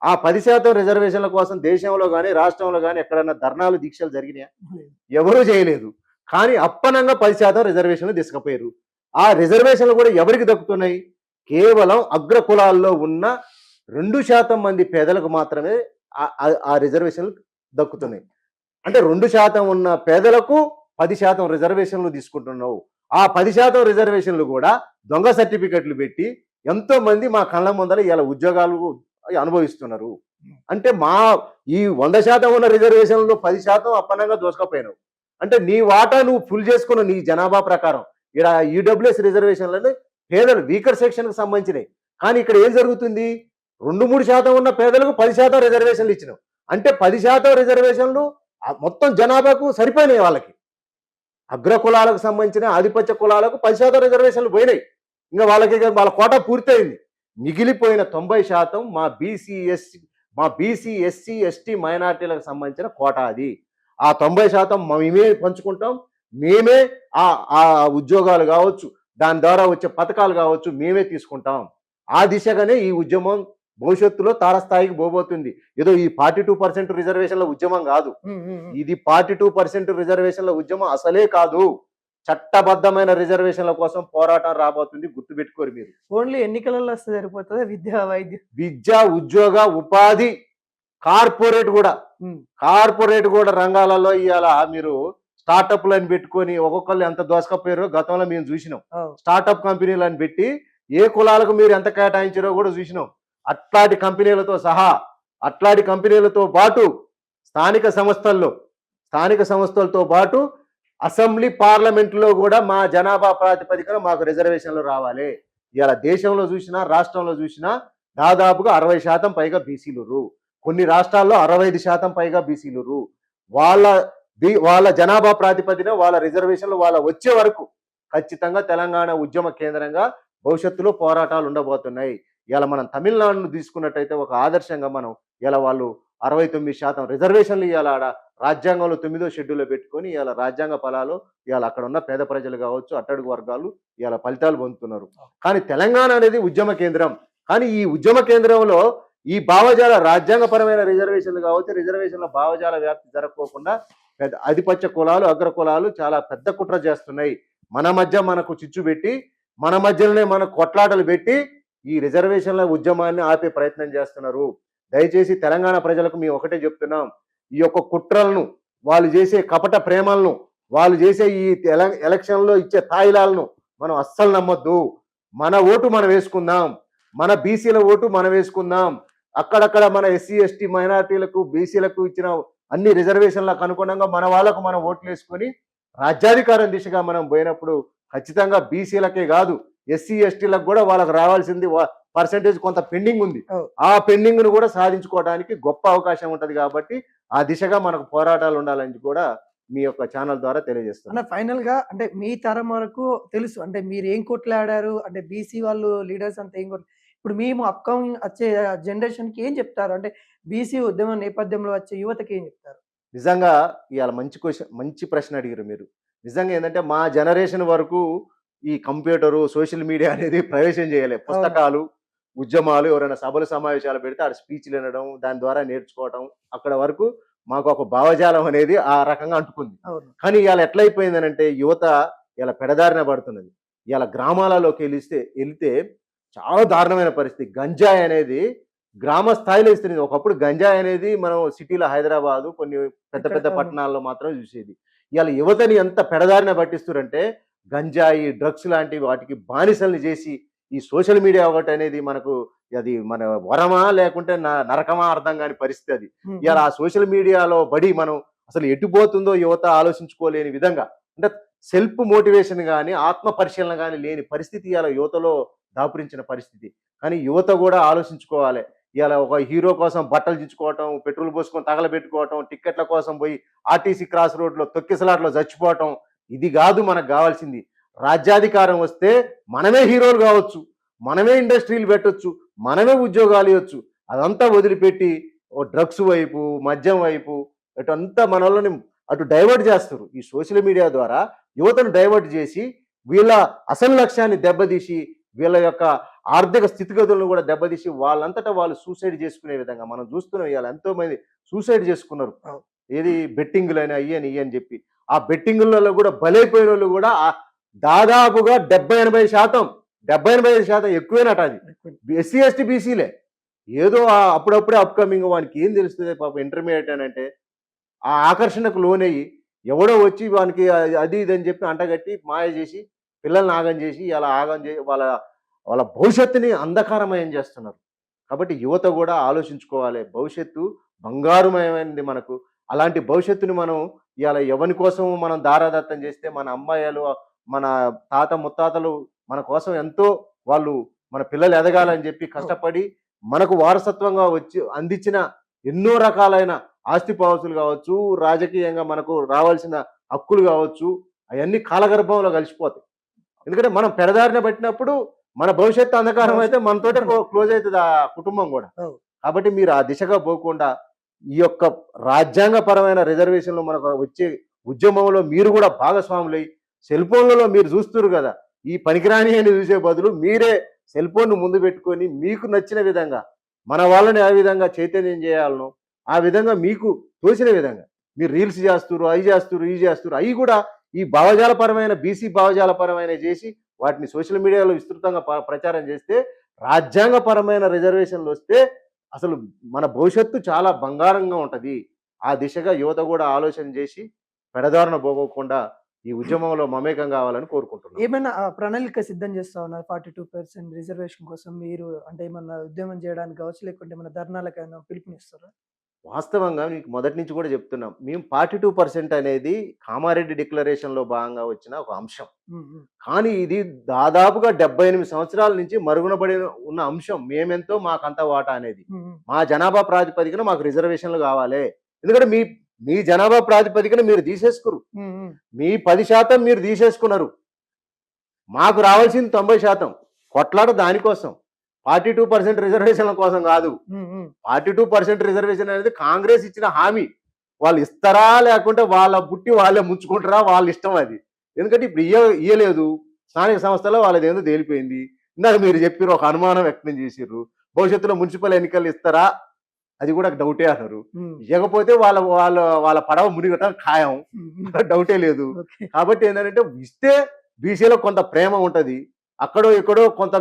ఆ 10% రిజర్వేషన్ల కోసం దేశంలో కానీ రాష్ట్రంలో కానీ ఎక్కడన్నా ధర్నాలు దీక్షలు జరిగినాయా? ఎవరూ చేయలేదు. కానీ అప్పనంగా 10% రిజర్వేషన్లు తీసుకుపోయారు. ఆ రిజర్వేషన్లు కూడా ఎవరికి దక్కుతున్నాయి? కేవలం అగ్ర కులాల్లో ఉన్న 2% మంది పేదలకు మాత్రమే ఆ రిజర్వేషన్లు దక్కుతున్నాయి. అంటే 2% ఉన్న పేదలకు 10% రిజర్వేషన్లు తీసుకుంటున్నావు. ఆ 10% రిజర్వేషన్లు కూడా దొంగ సర్టిఫికెట్లు పెట్టి ఎంతో మంది మా కళ్ళ ముందర ఇలా ఉద్యోగాలు అనుభవిస్తున్నారు. అంటే ఈ 100% ఉన్న రిజర్వేషన్లో 10% అప్పనంగా దోసుకపోయినావు. అంటే నీ వాటా నువ్వు ఫుల్ చేసుకున్నావు నీ జనాభా ప్రకారం. ఇక్కడ ఈడబ్ల్యూఎస్ రిజర్వేషన్లని పేదలు వీకర్ సెక్షన్కి సంబంధించినవి. కానీ ఇక్కడ ఏం జరుగుతుంది? 2-3% ఉన్న పేదలకు 10% రిజర్వేషన్లు ఇచ్చినావు. అంటే 10% రిజర్వేషన్లు మొత్తం జనాభాకు సరిపోయినాయి. వాళ్ళకి అగ్ర కులాలకు సంబంధించిన ఆధిపత్య కులాలకు 10% రిజర్వేషన్లు పోయినాయి. ఇంకా వాళ్ళ కోటా పూర్తయింది. మిగిలిపోయిన 90% మా బీసీ ఎస్సీ ఎస్టీ మైనార్టీలకు సంబంధించిన కోటా అది. ఆ 90% మేమే పంచుకుంటాం. మేమే ఆ ఉద్యోగాలు కావచ్చు, దాని ద్వారా వచ్చే పథకాలు కావచ్చు, మేమే తీసుకుంటాం. ఆ దిశగానే ఈ ఉద్యమం భవిష్యత్తులో తారస్థాయికి పోబోతుంది. ఏదో ఈ 42% రిజర్వేషన్ల ఉద్యమం కాదు. ఇది 42% రిజర్వేషన్ల ఉద్యమం అసలే కాదు. చట్టబద్ధమైన రిజర్వేషన్ల కోసం పోరాటం రాబోతుంది. గుర్తుపెట్టుకోరు మీరు. ఓన్లీ ఎన్నికలలో వస్తే సరిపోతుందా? విద్య, ఉద్యోగ, ఉపాధి, కార్పొరేట్ కూడా రంగాలలో ఇవాళ మీరు స్టార్టప్లు అని పెట్టుకొని ఒక్కొక్కళ్ళు ఎంత దోసకపోయారో గతంలో మేము చూసినాం. స్టార్టప్ కంపెనీలు అని పెట్టి ఏ కులాలకు మీరు ఎంత కేటాయించారో కూడా చూసినాం. అట్లాంటి కంపెనీలతో సహా, అట్లాంటి కంపెనీలతో పాటు స్థానిక సంస్థలతో పాటు అసెంబ్లీ పార్లమెంట్లో కూడా మా జనాభా ప్రాతిపదికన మాకు రిజర్వేషన్లు రావాలి. ఇలా దేశంలో చూసినా రాష్ట్రంలో చూసినా దాదాపుగా 60% పైగా బీసీలు, కొన్ని రాష్ట్రాల్లో 65% పైగా బీసీలు. వాళ్ళ జనాభా ప్రాతిపదికన వాళ్ళ రిజర్వేషన్లు వాళ్ళ వచ్చే వరకు ఖచ్చితంగా తెలంగాణ ఉద్యమ కేంద్రంగా భవిష్యత్తులో పోరాటాలు ఉండబోతున్నాయి. ఇలా మనం తమిళనాడును తీసుకున్నట్టయితే ఒక ఆదర్శంగా మనం ఇలా వాళ్ళు 69% రిజర్వేషన్లు ఇవాళ రాజ్యాంగంలో 9వ షెడ్యూల్లో పెట్టుకొని ఇవాళ రాజ్యాంగ ఫలాలు ఇవాళ అక్కడ ఉన్న పేద ప్రజలు కావచ్చు, అట్టడుగు వర్గాలు ఇవాళ ఫలితాలు పొందుతున్నారు. కానీ తెలంగాణ అనేది ఉద్యమ కేంద్రం. కానీ ఈ ఉద్యమ కేంద్రంలో ఈ భావజాల రాజ్యాంగపరమైన రిజర్వేషన్లు కావచ్చు, రిజర్వేషన్ల భావజాల వ్యాప్తి జరగకోకుండా ఆధిపత్య కులాలు, అగ్ర కులాలు చాలా పెద్ద కుట్ర చేస్తున్నాయి. మన మధ్య మనకు చిచ్చు పెట్టి, మన మధ్యలోనే మన కొట్లాటలు పెట్టి ఈ రిజర్వేషన్ల ఉద్యమాన్ని ఆపే ప్రయత్నం చేస్తున్నారు. దయచేసి తెలంగాణ ప్రజలకు మేము ఒకటే చెప్తున్నాం, ఈ యొక్క కుట్రలను, వాళ్ళు చేసే కపట ప్రేమలను, వాళ్ళు చేసే ఈ ఎలక్షన్లో ఇచ్చే తాయిలాలను మనం అస్సలు నమ్మొద్దు. మన ఓటు మనం వేసుకుందాం, మన బీసీల ఓటు మనం వేసుకుందాం. అక్కడక్కడ మన ఎస్సీ ఎస్టీ మైనారిటీలకు బీసీలకు ఇచ్చిన అన్ని రిజర్వేషన్లకు అనుగుణంగా మన వాళ్ళకు మనం ఓట్లు వేసుకొని రాజ్యాధికారం దిశగా మనం పోయినప్పుడు ఖచ్చితంగా బీసీలకే కాదు ఎస్సీ ఎస్టీలకు కూడా వాళ్ళకి రావాల్సింది పర్సెంటేజ్ కొంత పెండింగ్ ఉంది. ఆ పెండింగ్ ను కూడా సాధించుకోవడానికి గొప్ప అవకాశం ఉంటది. కాబట్టి ఆ దిశగా మనకు పోరాటాలు ఉండాలని కూడా మీ యొక్క ఛానల్ ద్వారా తెలియజేస్తున్నాను. ఫైనల్ గా అంటే మీ తరం వరకు తెలుసు, అంటే మీరు ఏం కొట్లాడారు, అంటే బీసీ వాళ్ళు లీడర్స్ అంతా ఏం ఇప్పుడు మేము అప్కమింగ్ వచ్చే జనరేషన్ కి ఏం చెప్తారు, అంటే బీసీ ఉద్యమం నేపథ్యంలో వచ్చే యువతకి ఏం చెప్తారు? నిజంగా ఇవాళ మంచి ప్రశ్న అడిగారు మీరు. నిజంగా ఏంటంటే మా జనరేషన్ వరకు ఈ కంప్యూటరు, సోషల్ మీడియా అనేది ప్రవేశం చేయలేదు. పుస్తకాలు, ఉద్యమాలు, ఎవరైనా సభలు సమావేశాలు పెడితే ఆడ స్పీచ్లు వినడం, దాని ద్వారా నేర్చుకోవటం, అక్కడ వరకు మాకు ఒక భావజాలం అనేది ఆ రకంగా అంటుకుంది. కానీ ఇవాళ ఎట్లయిపోయిందనంటే యువత ఇలా పెడదారిన పడుతున్నది. ఇవాళ గ్రామాలలోకి వెళితే చాలా దారుణమైన పరిస్థితి. గంజాయి అనేది గ్రామ స్థాయిలో ఇస్తుంది. ఒకప్పుడు గంజాయి అనేది మనం సిటీలో హైదరాబాదు, కొన్ని పెద్ద పెద్ద పట్టణాల్లో మాత్రం చూసేది. ఇవాళ యువతని ఎంత పెడదారిన పట్టిస్తారంటే గంజాయి, డ్రగ్స్ లాంటి వాటికి బానిసల్ని చేసి ఈ సోషల్ మీడియా ఒకటి అనేది మనకు అది మన వరమా లేకుంటే నరకమా అర్థం కాని పరిస్థితి అది. ఇలా ఆ సోషల్ మీడియాలో బడి మనం అసలు ఎటుపోతుందో యువత ఆలోచించుకోలేని విధంగా, అంటే సెల్ఫ్ మోటివేషన్ కానీ ఆత్మ పరిశీలన కానీ లేని పరిస్థితి ఇలా యువతలో దాపురించిన పరిస్థితి. కానీ యువత కూడా ఆలోచించుకోవాలి. ఇలా ఒక హీరో కోసం బట్టలు దించుకోవటం, పెట్రోల్ పోసుకొని తగలబెట్టుకోవటం, టిక్కెట్ల కోసం పోయి ఆర్టీసీ క్రాస్ రోడ్లో తొక్కిసలాట్లో చచ్చిపోవటం, ఇది కాదు మనకు కావాల్సింది. రాజ్యాధికారం వస్తే మనమే హీరోలు కావచ్చు, మనమే ఇండస్ట్రీలు పెట్టొచ్చు, మనమే ఉద్యోగాలు ఇవ్వచ్చు. అదంతా వదిలిపెట్టి ఓ డ్రగ్స్ వైపు, మద్యం వైపు అటంతా మన వాళ్ళని అటు డైవర్ట్ చేస్తారు. ఈ సోషల్ మీడియా ద్వారా యువతను డైవర్ట్ చేసి వీళ్ళ అసలు లక్ష్యాన్ని దెబ్బతీసి, వీళ్ళ యొక్క ఆర్థిక స్థితిగతులను కూడా దెబ్బతీసి వాళ్ళంతటా వాళ్ళు సూసైడ్ చేసుకునే విధంగా మనం చూస్తున్నాం. ఇవాళ ఎంతో మంది సూసైడ్ చేసుకున్నారు. ఏది బెట్టింగులని అయ్యని ఇయ్యని చెప్పి. ఆ బెట్టింగులలో కూడా బలైపోయిన వాళ్ళు కూడా దాదాపుగా 70-80% ఎక్కువేనట. అది ఎస్సీ ఎస్టీ బీసీలే. ఏదో అప్పుడప్పుడే అప్కమింగ్ వానికి ఏం తెలుస్తుంది పాపం ఇంటర్మీడియట్ అని అంటే ఆ ఆకర్షణకు లోనయ్యి ఎవడో వచ్చి వానికి అది ఇది అని చెప్పి అంటగట్టి మాయ చేసి పిల్లల్ని ఆగం చేసి అలా ఆగం చేసి వాళ్ళ భవిష్యత్తుని అంధకారమయం చేస్తున్నారు. కాబట్టి యువత కూడా ఆలోచించుకోవాలి. భవిష్యత్తు బంగారుమయమైనది మనకు. అలాంటి భవిష్యత్తుని మనం ఇవాళ ఎవరి కోసం మనం దారాదత్తం చేస్తే మన అమ్మాయిలు, మన తాత ముత్తాతలు మన కోసం ఎంతో వాళ్ళు మన పిల్లలు ఎదగాలని చెప్పి కష్టపడి మనకు వారసత్వంగా వచ్చి అందించిన ఎన్నో రకాలైన ఆస్తిపాస్తులు కావచ్చు, రాజకీయంగా మనకు రావాల్సిన హక్కులు కావచ్చు, అవన్నీ కాలగర్భంలో కలిసిపోతాయి. ఎందుకంటే మనం పెడదారిన పట్టినప్పుడు మన భవిష్యత్తు అంధకారం అయితే మనతోటే క్లోజ్ అవుతుంది ఆ కుటుంబం కూడా. కాబట్టి మీరు ఆ దిశగా పోకుండా ఈ యొక్క రాజ్యాంగపరమైన రిజర్వేషన్లు మనకు వచ్చే ఉద్యమంలో మీరు కూడా భాగస్వాములై సెల్ ఫోన్లలో మీరు చూస్తున్నారు కదా, ఈ పనికిరాని అని చూసే బదులు మీరే సెల్ ఫోన్ను ముందు పెట్టుకొని మీకు నచ్చిన విధంగా మన వాళ్ళని ఆ విధంగా చైతన్యం చేయాలను, ఆ విధంగా మీకు తోచిన విధంగా మీరు రీల్స్ చేస్తున్నారు, అవి చేస్తున్నారు, ఇవి చేస్తున్నారు. అవి కూడా ఈ భావజాలపరమైన బీసీ భావజాలపరమైన చేసి వాటిని సోషల్ మీడియాలో విస్తృతంగా ప్రచారం చేస్తే రాజ్యాంగపరమైన రిజర్వేషన్లు వస్తే అసలు మన భవిష్యత్తు చాలా బంగారంగా ఉంటుంది. ఆ దిశగా యువత కూడా ఆలోచన చేసి పెడదారిన పోకోకుండా ఈ ఉద్యమంలో మమేకం కావాలని కోరుకుంటున్నాం. ఏమైనా ప్రణాళిక సిద్ధం చేస్తా ఉన్నారు 42% రిజర్వేషన్ కోసం మీరు? అంటే ఏమన్నా ఉద్యమం చేయడానికి కావచ్చు, లేకుంటే ఏమన్నా ధర్నాలకైనా పిలుపునిస్తారా? వాస్తవంగా మీకు మొదటి నుంచి కూడా చెప్తున్నాం. మేము 42% అనేది కామారెడ్డి డిక్లరేషన్‌లో భాగంగా వచ్చిన ఒక అంశం. హ్మ్. హ్మ్. కానీ ఇది దాదాపుగా 78 సంవత్సరాల నుంచి మరుగున పడి ఉన్న అంశం. మేమెంతో మాకంత వాటా అనేది. హ్మ్. హ్మ్. మా జనాభా ప్రాతిపదికన మాకు రిజర్వేషన్‌లు కావాలే. ఎందుకంటే మీ జనాభా ప్రాతిపదికన మీరు తీసేసుకుర్రు. హ్మ్. హ్మ్. మీ 10% మీరు తీసేసుకున్నారు. మాకు రావాల్సింది 90%. కొట్లాట దానికోసం. 42% రిజర్వేషన్‌ల కోసం కాదు. హ్మ్. హ్మ్. 42% రిజర్వేషన్ అనేది కాంగ్రెస్ ఇచ్చిన హామీ. వాళ్ళు ఇస్తారా? లేకుంటే వాళ్ళ బుట్టి వాళ్ళే ముంచుకుంటారా? వాళ్ళ ఇష్టం అది. ఎందుకంటే ఇప్పుడు ఇయ్యలేదు. స్థానిక సంస్థలో వాళ్ళదేందో తేలిపోయింది. ఇందాక మీరు చెప్పిర్రు, ఒక అనుమానం వ్యక్తం చేసిర్రు. భవిష్యత్తులో మున్సిపల్ ఎన్నికలు ఇస్తారా? అది కూడా డౌటే అన్నారు. హ్మ్. ఇయ్యకపోతే వాళ్ళ వాళ్ళ వాళ్ళ పడవ మునిగటం ఖాయం. హ్మ్. హ్మ్. డౌటే లేదు. ఓకే. కాబట్టి ఏంటంటే ఇస్తే బీసీలో కొంత ప్రేమ ఉంటది. అక్కడో ఇక్కడో కొంత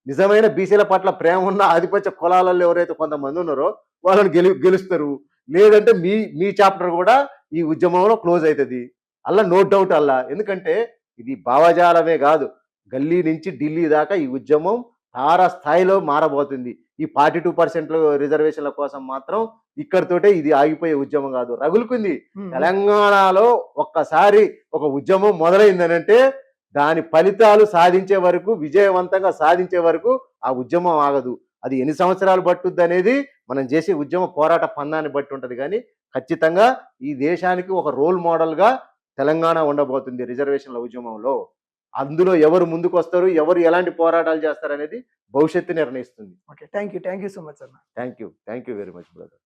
నిజమైన బీసీల పట్ల ప్రేమ ఉన్న ఆధిపత్య కులాలలో ఎవరైతే కొంతమంది ఉన్నారో వాళ్ళని గెలుస్తారు. లేదంటే మీ చాప్టర్ కూడా ఈ ఉద్యమంలో క్లోజ్ అవుతుంది. అలా నో డౌట్ అల్లా. ఎందుకంటే ఇది భావజాలమే కాదు, గల్లీ నుంచి ఢిల్లీ దాకా ఈ ఉద్యమం తారా స్థాయిలో మారబోతుంది. ఈ 42% రిజర్వేషన్ల కోసం మాత్రం ఇక్కడితోటే ఇది ఆగిపోయే ఉద్యమం కాదు, రగులుకుంది. హ్మ్. హ్మ్. తెలంగాణలో ఒక్కసారి ఒక ఉద్యమం మొదలైందనంటే దాని ఫలితాలు సాధించే వరకు, విజయవంతంగా సాధించే వరకు ఆ ఉద్యమం ఆగదు. అది ఎన్ని సంవత్సరాలు పట్టుద్ది అనేది మనం చేసే ఉద్యమ పోరాట పందాన్ని బట్టి ఉంటది. కానీ ఖచ్చితంగా ఈ దేశానికి ఒక రోల్ మోడల్‌గా తెలంగాణ ఉండబోతుంది రిజర్వేషన్ల ఉద్యమంలో. అందులో ఎవరు ముందుకొస్తారు, ఎవరు ఎలాంటి పోరాటాలు చేస్తారనేది భవిష్యత్తు నిర్ణయిస్తుంది. Okay. Thank you. Thank you so much అన్న. Thank you. Thank you very much brother.